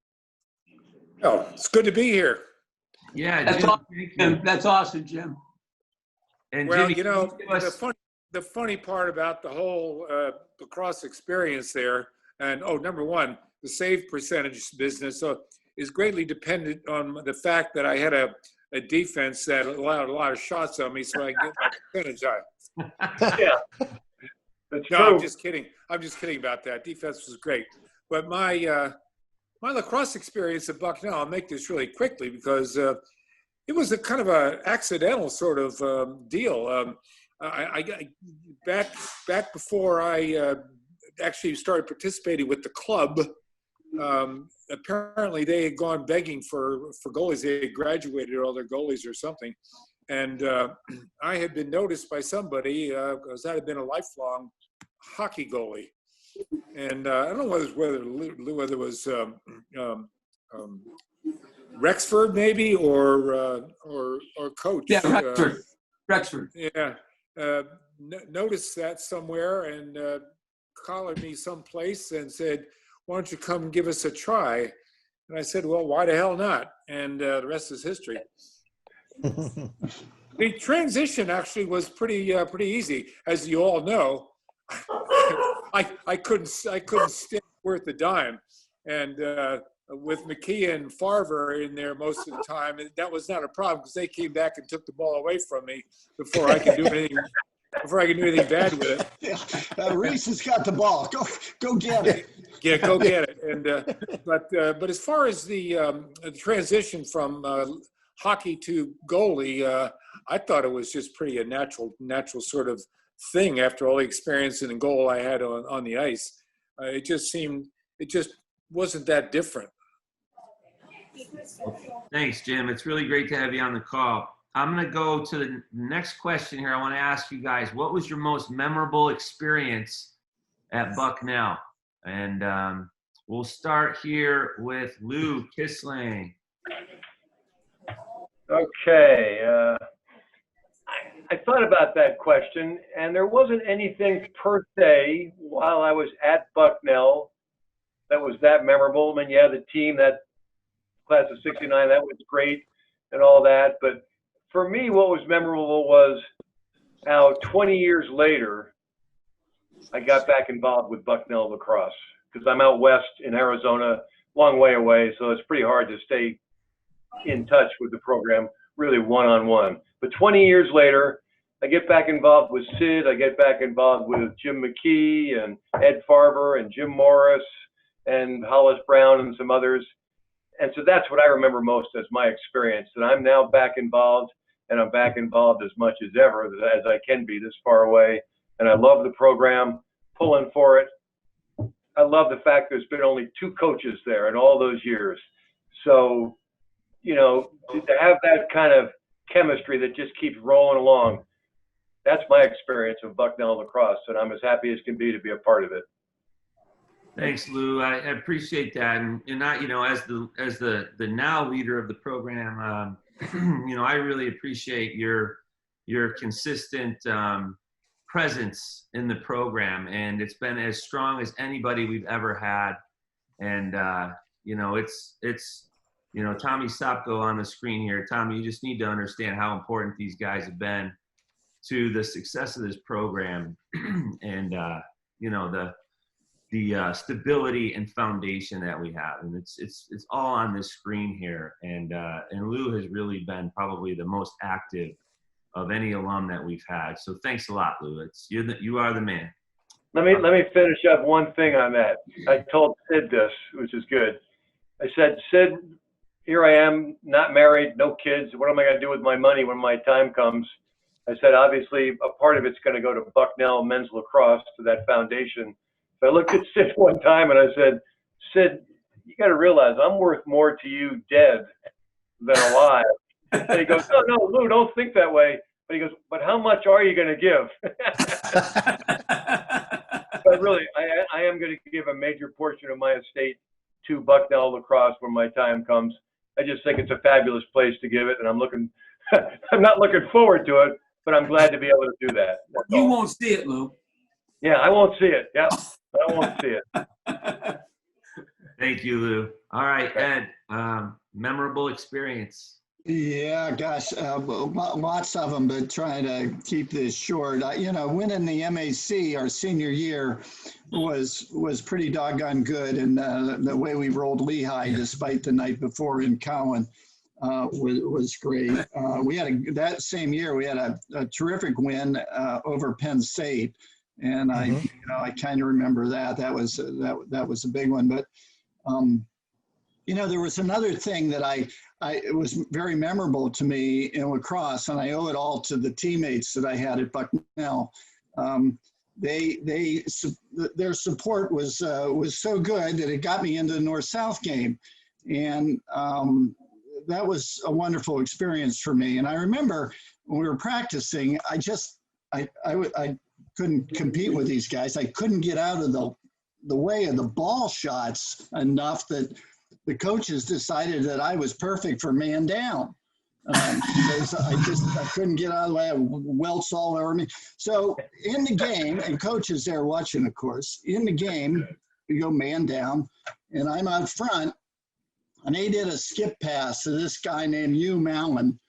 Oh, it's good to be here. Yeah, That's Jim, awesome. That's awesome, Jim. And Well, Jimmy, you know, the funny part about the whole lacrosse experience there, and number one, the save percentage business is greatly dependent on the fact that I had a defense that allowed a lot of shots on me, so I get my percentage high. Yeah. That's No, true. I'm just kidding. I'm just kidding about that. Defense was great, but my lacrosse experience at Bucknell, I'll make this really quickly because it was a kind of a accidental sort of deal. I back before I actually started participating with the club. Apparently, they had gone begging for goalies. They had graduated all their goalies or something, and I had been noticed by somebody because I had been a lifelong hockey goalie. And I don't know whether it was Rexford maybe or coach. Yeah, Rexford. Yeah, noticed that somewhere and collared me someplace and said, "Why don't you come and give us a try?" And I said, "Well, why the hell not?" And the rest is history. The transition actually was pretty easy, as you all know. I couldn't stick worth a dime, and with McKee and Farver in there most of the time, that was not a problem because they came back and took the ball away from me before I could do anything. Before I could do anything bad with it. Yeah, Reese has got the ball. Go get it. Yeah, go get it. And but as far as the transition from hockey to goalie, I thought it was just pretty a natural sort of thing after all the experience in the goal I had on the ice. It just wasn't that different. thanks, Jim. It's really great to have you on the call. I'm going to go to the next question here. I want to ask you guys, what was your most memorable experience at Bucknell? And we'll start here with Lou Kissling. Okay. I thought about that question, and there wasn't anything per se while I was at Bucknell that was that memorable. I mean, yeah, the team, that class of '69, that was great and all that. But for me, what was memorable was how 20 years later, I got back involved with Bucknell Lacrosse because I'm out west in Arizona, long way away, so it's pretty hard to stay in touch with the program really one-on-one. But 20 years later, I get back involved with Sid. I get back involved with Jim McKee and Ed Farver and Jim Morris and Hollis Brown and some others. And so that's what I remember most as my experience. And I'm now back involved, and I'm back involved as much as ever as I can be this far away. And I love the program, pulling for it. I love the fact there's been only 2 coaches there in all those years. So to have that kind of chemistry that just keeps rolling along. That's my experience of Bucknell lacrosse, and I'm as happy as can be to be a part of it. Thanks, Lou. I appreciate that, and I, as the now leader of the program, I really appreciate your consistent presence in the program, and it's been as strong as anybody we've ever had. And it's Tommy Sopko on the screen here. Tommy, you just need to understand how important these guys have been to the success of this program, and the stability and foundation that we have, and it's all on this screen here. And Lou has really been probably the most active of any alum that we've had. So thanks a lot, Lou. You are the man. Let me finish up one thing on that. I told Sid this, which is good. I said, Sid, here I am, not married, no kids. What am I going to do with my money when my time comes? I said, obviously, a part of it's going to go to Bucknell men's lacrosse, to that foundation. So I looked at Sid one time and I said, Sid, you got to realize I'm worth more to you dead than alive. And he goes, no, Lou, don't think that way. But he goes, but how much are you going to give? But really, I am going to give a major portion of my estate to Bucknell lacrosse when my time comes. I just think it's a fabulous place to give it, and I'm not looking forward to it, but I'm glad to be able to do that. You won't see it, Lou. Yeah, I won't see it. Yeah, I won't see it. Thank you, Lou. All right, Ed, memorable experience. Yeah, gosh, lots of them, but trying to keep this short. Winning the MAC our senior year was pretty doggone good, and the way we rolled Lehigh, despite the night before in Cowan, was great. We had that same year we had a terrific win over Penn State, and I kind of remember that. That was a big one, but. There was another thing that it was very memorable to me in lacrosse, and I owe it all to the teammates that I had at Bucknell. Their support was so good that it got me into the North-South game, and that was a wonderful experience for me. And I remember when we were practicing, I couldn't compete with these guys. I couldn't get out of the way of the ball shots enough that the coaches decided that I was perfect for man down. Because I couldn't get out of the way. I welts all over me. So in the game, and coach is there watching, of course, in the game, we go man down, and I'm out front, and they did a skip pass to this guy named Hugh Mallon.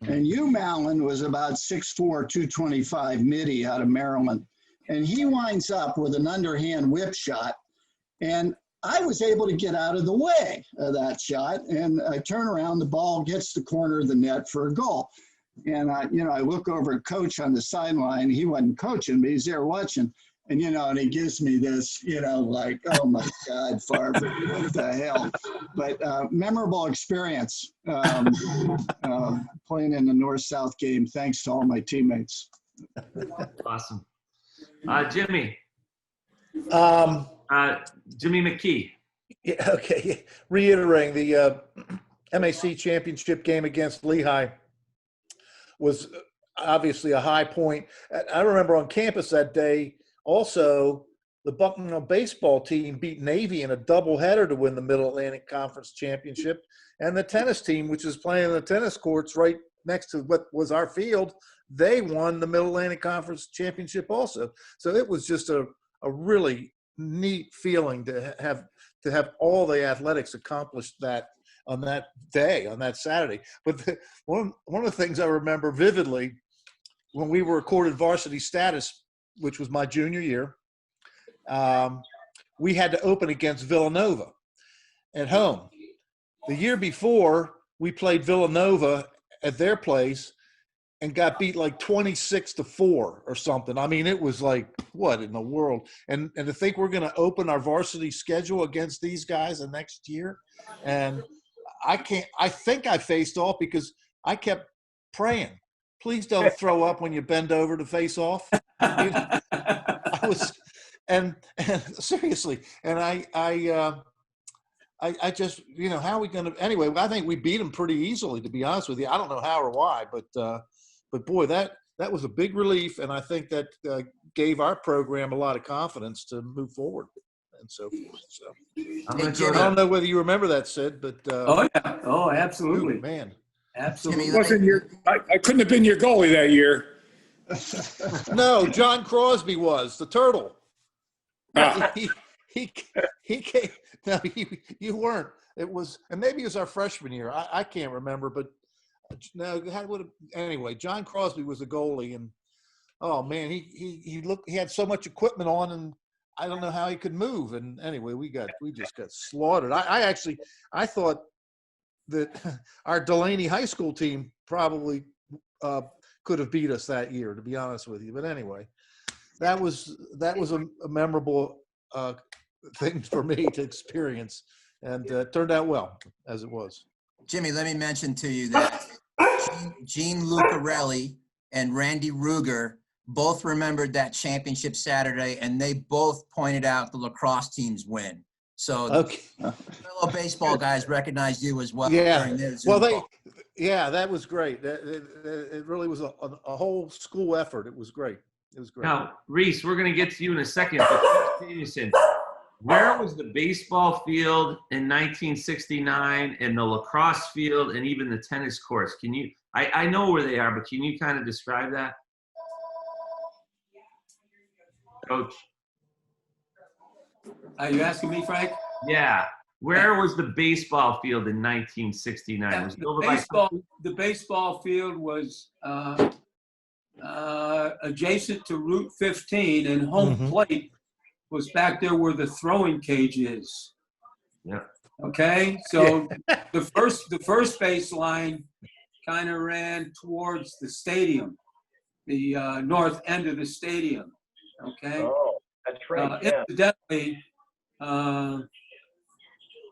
And Hugh Mallon was about 6'4", 225 midi out of Maryland. And he winds up with an underhand whip shot. And I was able to get out of the way of that shot, and I turn around, the ball gets the corner of the net for a goal. And I look over at coach on the sideline. He wasn't coaching, but he's there watching. And, and he gives me this, like, oh my God, Farver, what the hell? But memorable experience playing in the North-South game, thanks to all my teammates. Awesome. Jimmy. Jimmy McKee. Yeah, okay. Reiterating, the MAC championship game against Lehigh was obviously a high point. I remember on campus that day, also, the Bucknell baseball team beat Navy in a doubleheader to win the Middle Atlantic Conference championship. And the tennis team, which is playing the tennis courts right next to what was our field, they won the Middle Atlantic Conference championship also. So it was just a really neat feeling to have all the athletics accomplish that on that day, on that Saturday. But one of the things I remember vividly, when we were accorded varsity status, which was my junior year, we had to open against Villanova at home. The year before, we played Villanova at their place and got beat like 26-4 or something. I mean, it was like, what in the world? And to think we're going to open our varsity schedule against these guys the next year. And I think I faced off because I kept praying, please don't throw up when you bend over to face off. I was, and seriously, and I just, how are we going to, anyway, I think we beat them pretty easily, to be honest with you. I don't know how or why, but boy, that was a big relief. And I think that gave our program a lot of confidence to move forward and so forth. So I don't know whether you remember that, Sid, but. Oh, yeah. Oh, absolutely. Dude, man. Absolutely. I couldn't have been your goalie that year. No, John Crosby was the turtle. He came. No, you weren't. It was, and maybe it was our freshman year. I can't remember, but no. Anyway, John Crosby was the goalie, and oh man, he had so much equipment on, and I don't know how he could move. And anyway, we just got slaughtered. I thought that our Delaney High School team probably could have beat us that year, to be honest with you. But anyway, that was a memorable thing for me to experience, and turned out well as it was. Jimmy, let me mention to you that Gene Lucarelli and Randy Ruger both remembered that championship Saturday, and they both pointed out the lacrosse team's win. So okay. Fellow baseball guys recognized you as well. Yeah. During their Zoom call. That was great. It really was a whole school effort. It was great. It was great. Now, Reese, we're going to get to you in a second. But Jameson, where was the baseball field in 1969 and the lacrosse field and even the tennis courts? Can you, I know where they are, but can you kind of describe that? Coach. Are you asking me, Frank? Yeah. Where was the baseball field in 1969? Yeah, Was it over the baseball field was adjacent to Route 15, and home plate was back there where the throwing cage is. Yeah. Okay, so the first baseline kind of ran towards the stadium, the north end of the stadium. Okay. Oh, that's right. Yeah. Incidentally,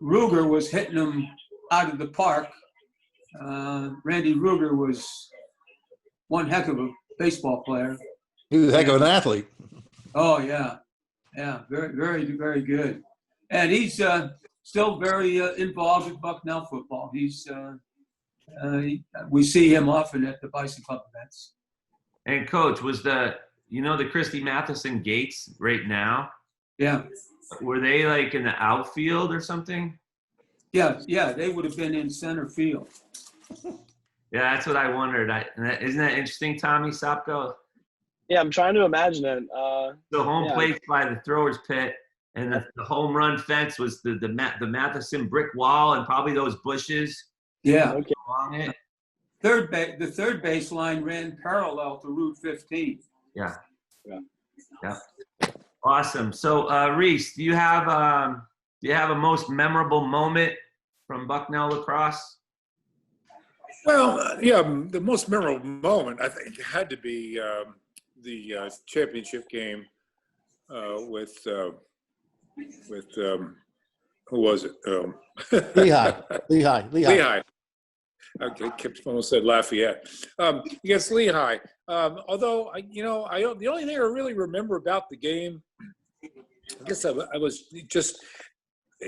Ruger was hitting them out of the park. Randy Ruger was one heck of a baseball player. He was a heck of an athlete. Oh yeah, yeah, very, very, very good. And he's still very involved with Bucknell football. We see him often at the Bison Club events. And Coach, was the Christy Matheson gates right now? Yeah. Were they like in the outfield or something? Yeah, they would have been in center field. Yeah, that's what I wondered. Isn't that interesting, Tommy Sopko? Yeah, I'm trying to imagine it. The home plate by the thrower's pit, and the home run fence was the Matheson brick wall and probably those bushes. Yeah. Okay. Along it. The third base line ran parallel to Route 15. Yeah. Awesome. So, Reese, do you have a most memorable moment from Bucknell lacrosse? Well, the most memorable moment I think had to be the championship game with who was it? Lehigh. Okay, almost said Lafayette. Against Lehigh. Although the only thing I really remember about the game, I guess I was just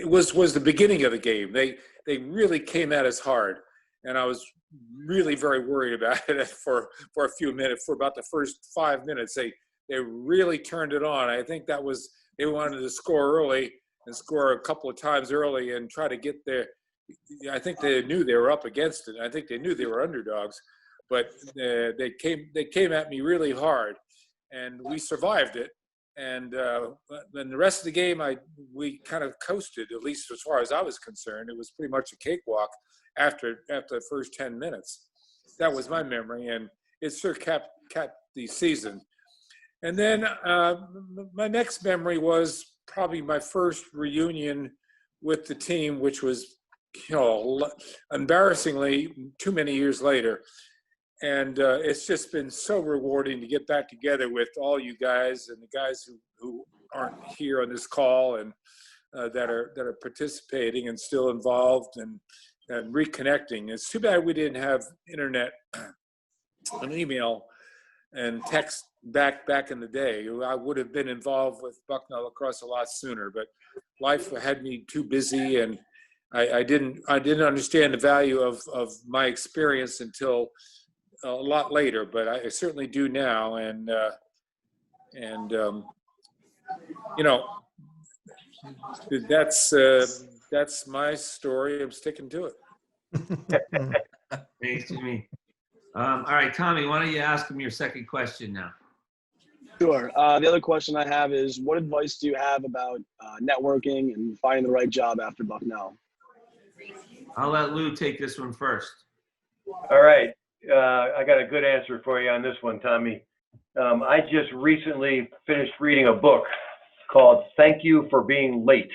was the beginning of the game. They really came at us hard, and I was really very worried about it for a few minutes. For about the first 5 minutes, they really turned it on. I think that was they wanted to score early and score a couple of times early and try to get there. I think they knew they were up against it. I think they knew they were underdogs, but they came at me really hard, and we survived it. And then the rest of the game, we kind of coasted, at least as far as I was concerned. It was pretty much a cakewalk after the first 10 minutes. That was my memory, and it sure capped the season. And then my next memory was probably my first reunion with the team, which was, embarrassingly too many years later. And it's just been so rewarding to get back together with all you guys and the guys who aren't here on this call and that are participating and still involved and reconnecting. It's too bad we didn't have internet and email and text back in the day. I would have been involved with Bucknell Lacrosse a lot sooner, but life had me too busy, and I didn't understand the value of my experience until a lot later, but I certainly do now. And you know, that's my story. I'm sticking to it. Thanks, Jimmy. All right, Tommy, why don't you ask him your second question now? Sure. The other question I have is, what advice do you have about networking and finding the right job after Bucknell? I'll let Lou take this one first. All right. I got a good answer for you on this one, Tommy. I just recently finished reading a book called Thank You for Being Late.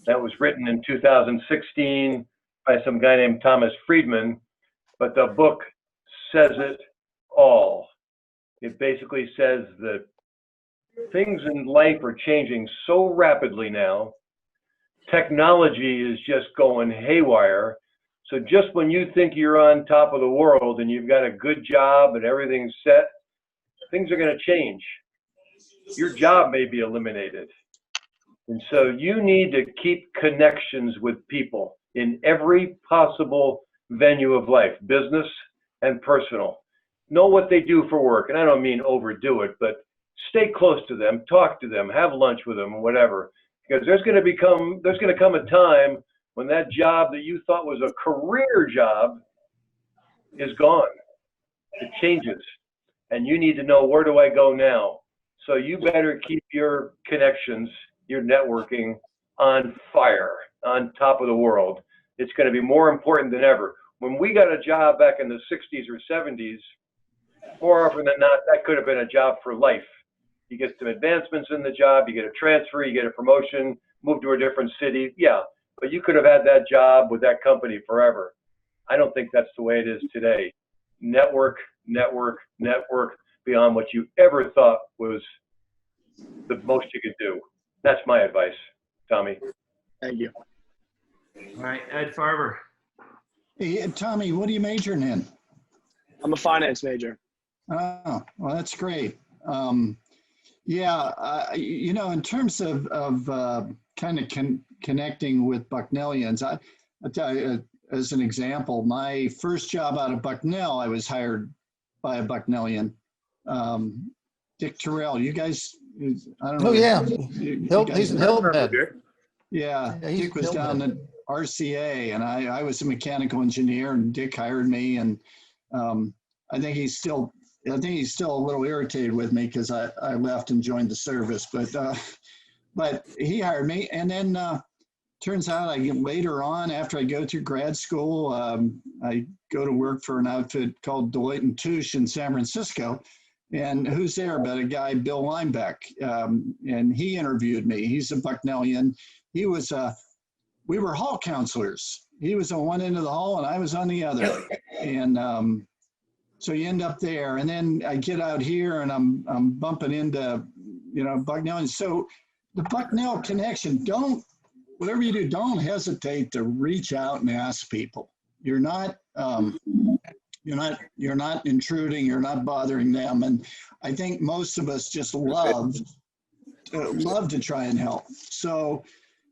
That was written in 2016 by some guy named Thomas Friedman, but the book says it all. It basically says that things in life are changing so rapidly now. Technology is just going haywire. So just when you think you're on top of the world and you've got a good job and everything's set, things are going to change. Your job may be eliminated. And so you need to keep connections with people in every possible venue of life, business and personal. Know what they do for work. And I don't mean overdo it, but stay close to them, talk to them, have lunch with them, whatever. Because there's going to come a time when that job that you thought was a career job is gone. It changes. And you need to know, where do I go now? So you better keep your connections, your networking on fire, on top of the world. It's going to be more important than ever. When we got a job back in the 60s or 70s, more often than not, that could have been a job for life. You get some advancements in the job, you get a transfer, you get a promotion, move to a different city. Yeah, but you could have had that job with that company forever. I don't think that's the way it is today. Network, network, network beyond what you ever thought was the most you could do. That's my advice, Tommy. Thank you. All right, Ed Farber. Hey, Tommy, what are you majoring in? I'm a finance major. Oh, well, that's great. You know, in terms of kind of connecting with Bucknellians, I'll tell you, as an example, my first job out of Bucknell, I was hired by a Bucknellian, Dick Terrell. You guys, I don't know. Oh, yeah. He's in Hilton Head. Yeah, Yeah, he's Dick was down at RCA, and I was a mechanical engineer, and Dick hired me, and I think he's still a little irritated with me because I left and joined the service, but he hired me, and then turns out later on, after I go through grad school, I go to work for an outfit called Deloitte & Touche in San Francisco. And who's there but a guy, Bill Linebeck, and he interviewed me. He's a Bucknellian. He was, we were hall counselors. He was on one end of the hall and I was on the other. And so you end up there. And then I get out here and I'm bumping into, Bucknell. So the Bucknell connection, whatever you do, don't hesitate to reach out and ask people. You're not intruding, you're not bothering them. And I think most of us just love to try and help. So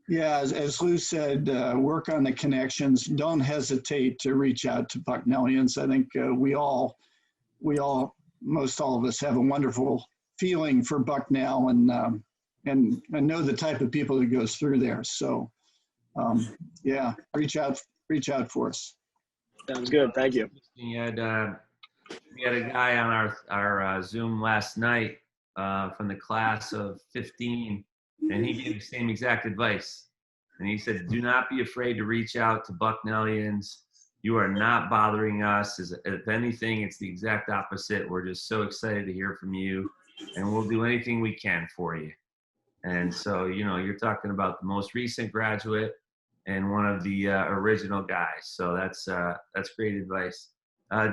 yeah, as Lou said, work on the connections. Don't hesitate to reach out to Bucknellians. I think most all of us have a wonderful feeling for Bucknell and know the type of people that goes through there. So yeah, reach out for us. Sounds good. Thank you. We had a guy on our Zoom last night from the class of 15, and he gave the same exact advice. And he said, do not be afraid to reach out to Bucknellians. You are not bothering us. If anything, it's the exact opposite. We're just so excited to hear from you, and we'll do anything we can for you. And so, you're talking about the most recent graduate and one of the original guys. So that's great advice.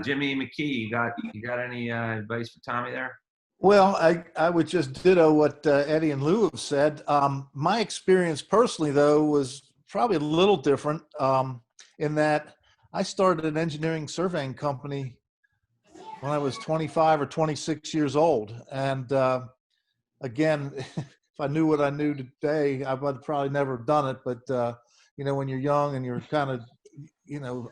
Jimmy McKee, you got any advice for Tommy there? Well, I would just ditto what Eddie and Lou have said. My experience personally, though, was probably a little different in that I started an engineering surveying company when I was 25 or 26 years old. And again, if I knew what I knew today, I would probably never have done it. But when you're young and you're kind of,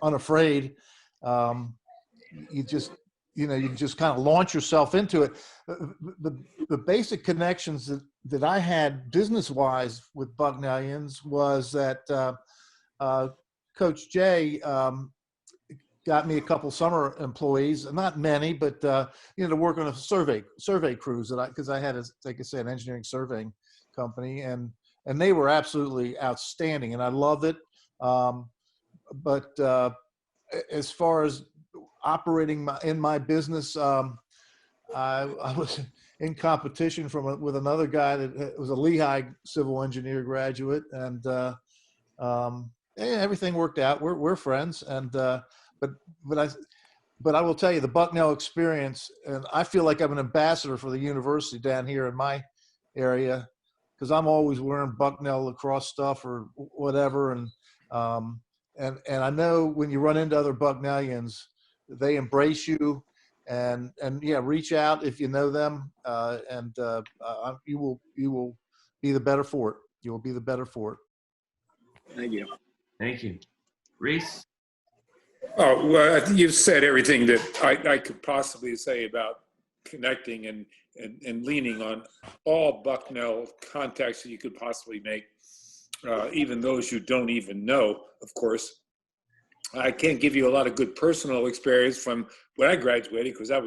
unafraid, you just, you just kind of launch yourself into it. The basic connections that I had business-wise with Bucknellians was that Coach Jay got me a couple summer employees, not many, but to work on a survey crews because I had, like I said, an engineering surveying company, and they were absolutely outstanding, and I loved it. But as far as operating in my business, I was in competition with another guy that was a Lehigh civil engineer graduate, and everything worked out. We're friends, and but I will tell you the Bucknell experience, and I feel like I'm an ambassador for the university down here in my area because I'm always wearing Bucknell lacrosse stuff or whatever, and I know when you run into other Bucknellians, they embrace you, and yeah, reach out if you know them, and you will be the better for it. You will be the better for it. Thank you. Thank you. Reese? Oh, well, I think you've said everything that I could possibly say about connecting and leaning on all Bucknell contacts that you could possibly make, even those you don't even know, of course. I can't give you a lot of good personal experience from when I graduated because I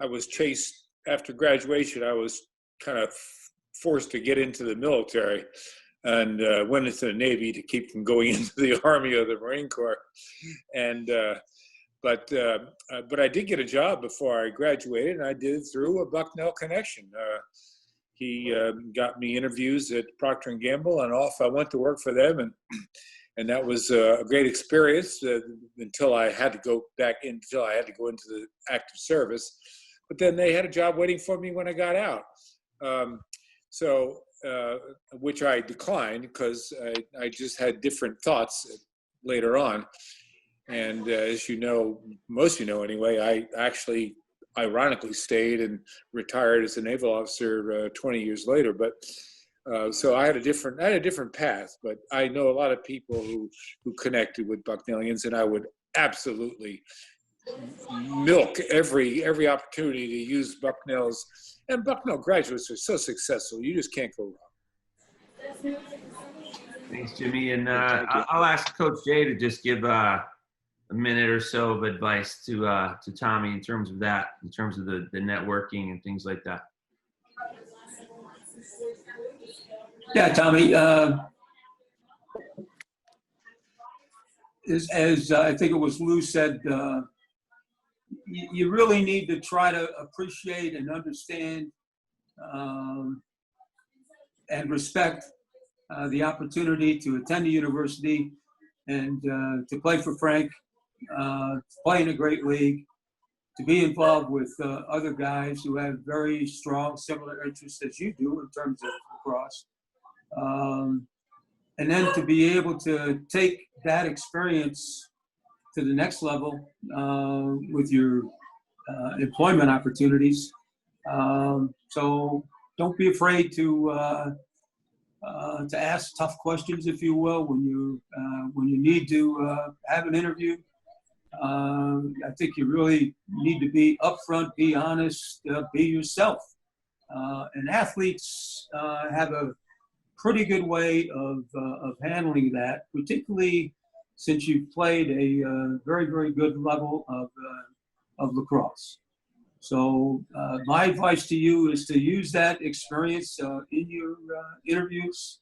was chased after graduation. I was kind of forced to get into the military and went into the Navy to keep from going into the Army or the Marine Corps. And but I did get a job before I graduated, and I did it through a Bucknell connection. He got me interviews at Procter & Gamble, and off I went to work for them, and that was a great experience until I had to go into the active service. But then they had a job waiting for me when I got out. Which I declined because I just had different thoughts later on. And as you know, most of you know anyway, I actually ironically stayed and retired as a naval officer 20 years later. But so I had a different path, but I know a lot of people who connected with Bucknellians, and I would absolutely milk every opportunity to use Bucknell's. And Bucknell graduates are so successful, you just can't go wrong. Thanks, Jimmy. And I'll ask Coach Jay to just give a minute or so of advice to Tommy in terms of the networking and things like that. Yeah, Tommy. As I think it was Lou said, you really need to try to appreciate and understand and respect the opportunity to attend a university and to play for Frank, to play in a great league, to be involved with other guys who have very strong similar interests as you do in terms of lacrosse. And then to be able to take that experience to the next level with your employment opportunities. So don't be afraid to ask tough questions, if you will, when you need to have an interview. I think you really need to be upfront, be honest, be yourself. And athletes have a pretty good way of handling that, particularly since you've played a very, very good level of lacrosse. So my advice to you is to use that experience in your interviews.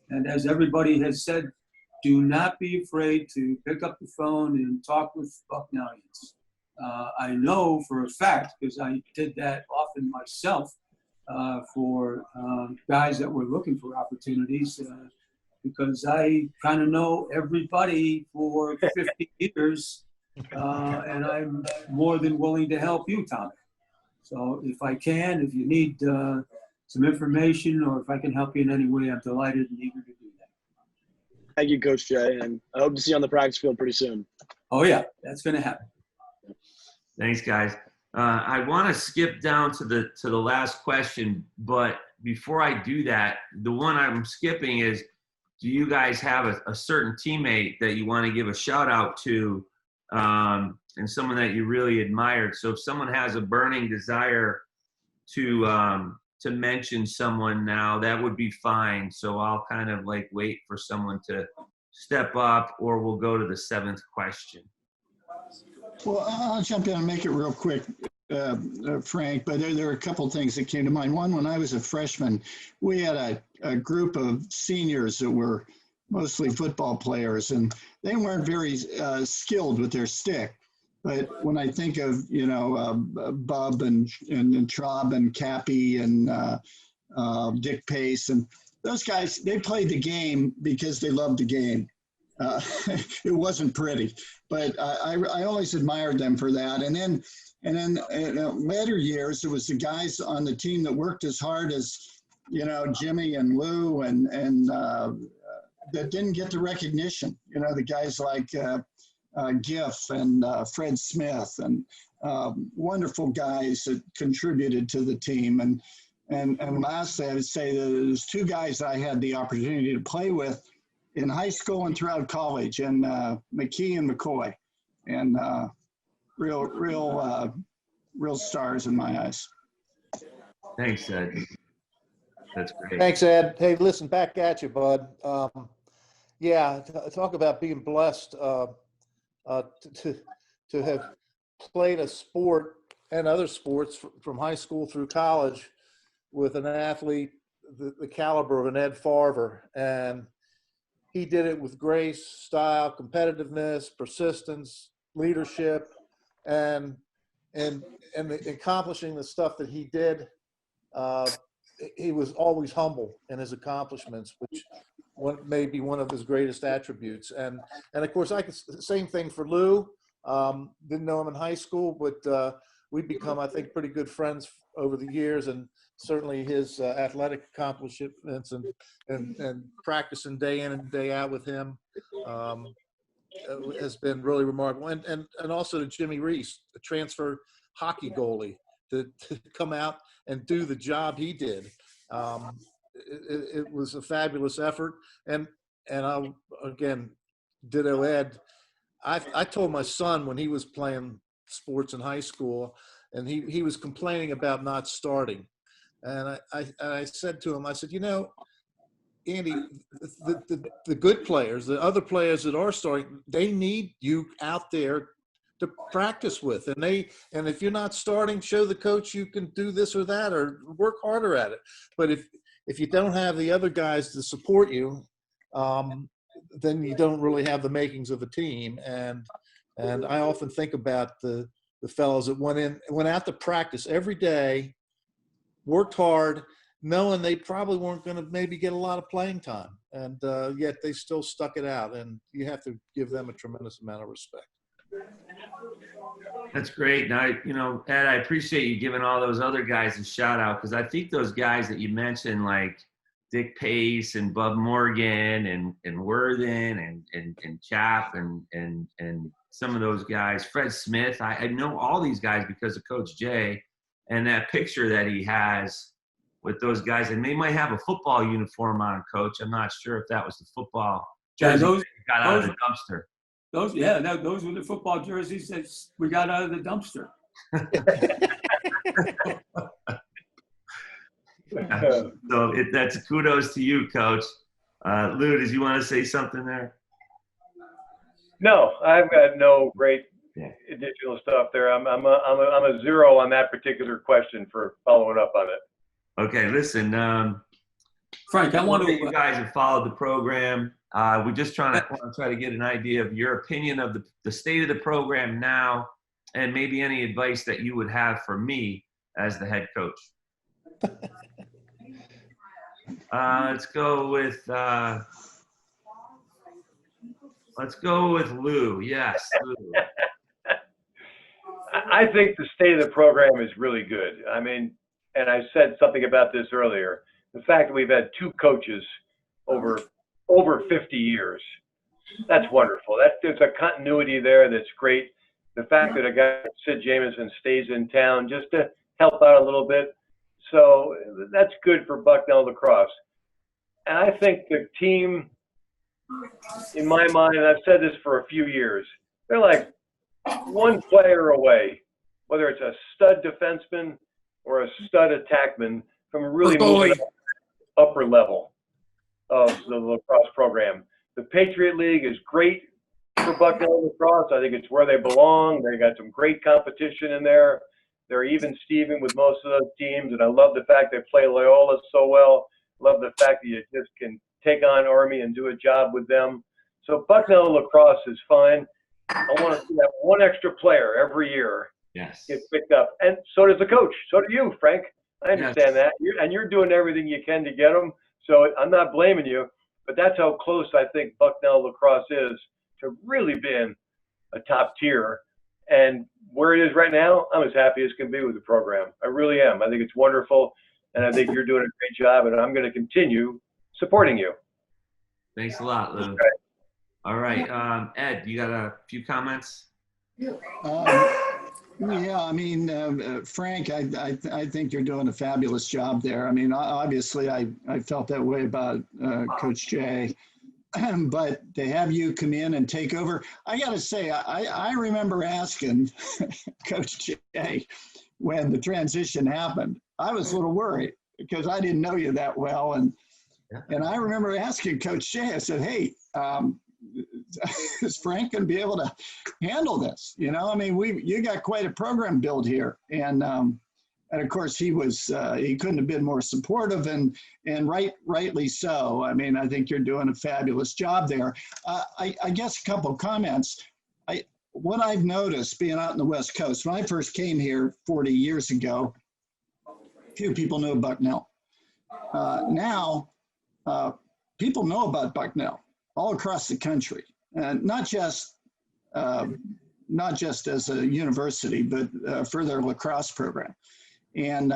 And as everybody has said, do not be afraid to pick up the phone and talk with Bucknellians. I know for a fact, because I did that often myself for guys that were looking for opportunities, because I kind of know everybody for 50 years, and I'm more than willing to help you, Tommy. So if I can, if you need some information, or if I can help you in any way, I'm delighted and eager to do that. Thank you, Coach Jay, and I hope to see you on the practice field pretty soon. Oh yeah, that's going to happen. Thanks, guys. I want to skip down to the last question, but before I do that, the one I'm skipping is, do you guys have a certain teammate that you want to give a shout out to, and someone that you really admired? So if someone has a burning desire to mention someone now, that would be fine. So I'll kind of like wait for someone to step up, or we'll go to the 7th question. Well, I'll jump in and make it real quick, Frank, but there are a couple of things that came to mind. One, when I was a freshman, we had a group of seniors that were mostly football players, and they weren't very skilled with their stick. But when I think of, Bub and Traub and Cappy and Dick Pace, and those guys, they played the game because they loved the game. It wasn't pretty, but I always admired them for that. And then in later years, it was the guys on the team that worked as hard as, Jimmy and Lou and that didn't get the recognition. The guys like Giff and Fred Smith and wonderful guys that contributed to the team. And lastly, I would say that there's 2 guys I had the opportunity to play with in high school and throughout college, and McKee and McCoy, and real stars in my eyes. Thanks, Ed. That's great. Thanks, Ed. Hey, listen, back at you, bud. Talk about being blessed to have played a sport and other sports from high school through college with an athlete the caliber of an Ed Farver. And he did it with grace, style, competitiveness, persistence, leadership, and accomplishing the stuff that he did. He was always humble in his accomplishments, which may be one of his greatest attributes. And of course, same thing for Lou. Didn't know him in high school, but we've become, I think, pretty good friends over the years. And certainly his athletic accomplishments and practicing day in and day out with him has been really remarkable. And also to Jimmy Reese, a transfer hockey goalie, to come out and do the job he did. It was a fabulous effort. And I'll, again, ditto Ed. I told my son when he was playing sports in high school, and he was complaining about not starting. And I said to him, I said, Andy, the good players, the other players that are starting, they need you out there to practice with. And if you're not starting, show the coach you can do this or that, or work harder at it. But if you don't have the other guys to support you, then you don't really have the makings of a team. And I often think about the fellows that went out to practice every day, worked hard, knowing they probably weren't going to maybe get a lot of playing time, and yet they still stuck it out. And you have to give them a tremendous amount of respect. That's great. Now, Ed, I appreciate you giving all those other guys a shout out, because I think those guys that you mentioned, like Dick Pace and Bub Morgan and Worthen and Chapp and some of those guys, Fred Smith, I know all these guys because of Coach Jay, and that picture that he has with those guys, and they might have a football uniform on, Coach. I'm not sure if that was the football jersey that got out of the dumpster. Those were the football jerseys that we got out of the dumpster. So that's kudos to you, Coach. Lou, did you want to say something there? No, I've got no great additional stuff there. I'm a 0 on that particular question for following up on it. Okay, listen, Frank, I want to. You guys have followed the program. We just want to try to get an idea of your opinion of the state of the program now, and maybe any advice that you would have for me as the head coach. Let's go with Lou. Yes, Lou. I think the state of the program is really good. I mean, and I said something about this earlier. The fact that we've had 2 coaches over 50 years, that's wonderful. There's a continuity there that's great. The fact that a guy like Sid Jamison stays in town just to help out a little bit, so that's good for Bucknell Lacrosse. And I think the team in my mind, and I've said this for a few years, they're like one player away, whether it's a stud defenseman or a stud attackman, from really moving up to the upper level of the lacrosse program. The Patriot League is great for Bucknell lacrosse. I think it's where they belong. They got some great competition in there. They're even Steven with most of those teams, and I love the fact they play Loyola so well. Love the fact that you just can take on Army and do a job with them. So Bucknell lacrosse is fine. I want to see that one extra player every year get picked up, and so does the coach. So do you, Frank. I understand that, and you're doing everything you can to get them. So I'm not blaming you, but that's how close I think Bucknell lacrosse is to really being a top tier. And where it is right now, I'm as happy as can be with the program. I really am. I think it's wonderful, and I think you're doing a great job, and I'm going to continue supporting you. Thanks a lot, Lou. Okay. All right, Ed, you got a few comments? Yeah, I mean, Frank, I think you're doing a fabulous job there. I mean, obviously, I felt that way about Coach Jay, but to have you come in and take over, I got to say, I remember asking Coach Jay when the transition happened. I was a little worried because I didn't know you that well, and I remember asking Coach Jay. I said, "Hey, is Frank going to be able to handle this? You know, I mean, you got quite a program built here." And of course he couldn't have been more supportive, and rightly so. I mean, I think you're doing a fabulous job there. I guess a couple of comments. What I've noticed being out in the West Coast, when I first came here 40 years ago, few people knew Bucknell. Now, people know about Bucknell all across the country, and not just as a university, but for their lacrosse program. And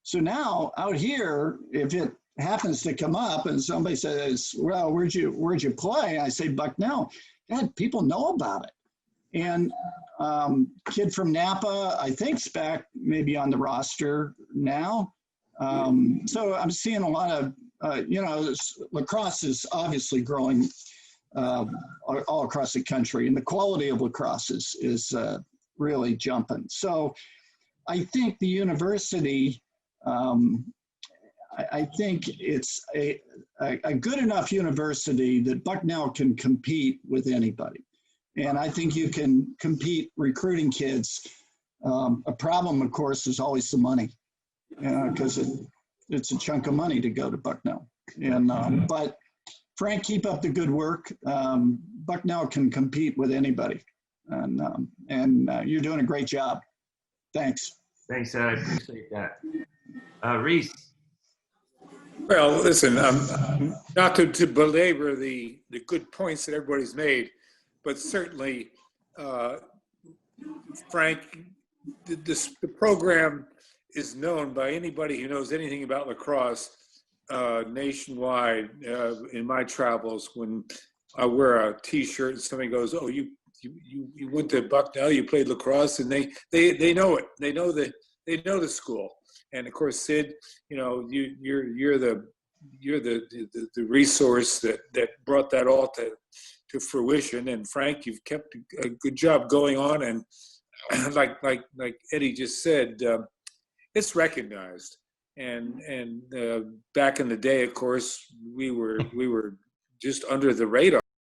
so now out here, if it happens to come up and somebody says, "Well, where'd you play?" I say Bucknell. God, people know about it. And kid from Napa, I think's back maybe on the roster now. So I'm seeing a lot of lacrosse is obviously growing all across the country, and the quality of lacrosse is really jumping. So I think the university, I think it's a good enough university that Bucknell can compete with anybody. And I think you can compete recruiting kids. A problem, of course, is always the money, because it's a chunk of money to go to Bucknell. And but Frank, keep up the good work. Bucknell can compete with anybody, and you're doing a great job. Thanks. Thanks, Ed. I appreciate that. Reese. Well, listen, not to belabor the good points that everybody's made, but certainly, Frank, the program is known by anybody who knows anything about lacrosse nationwide. In my travels, when I wear a T-shirt and somebody goes, "Oh, you went to Bucknell, you played lacrosse," and they know it. They know the school. And of course, Sid, you know, you're the resource that brought that all to fruition. And Frank, you've kept a good job going on. And like Eddie just said, it's recognized. And back in the day, of course, we were just under the radar.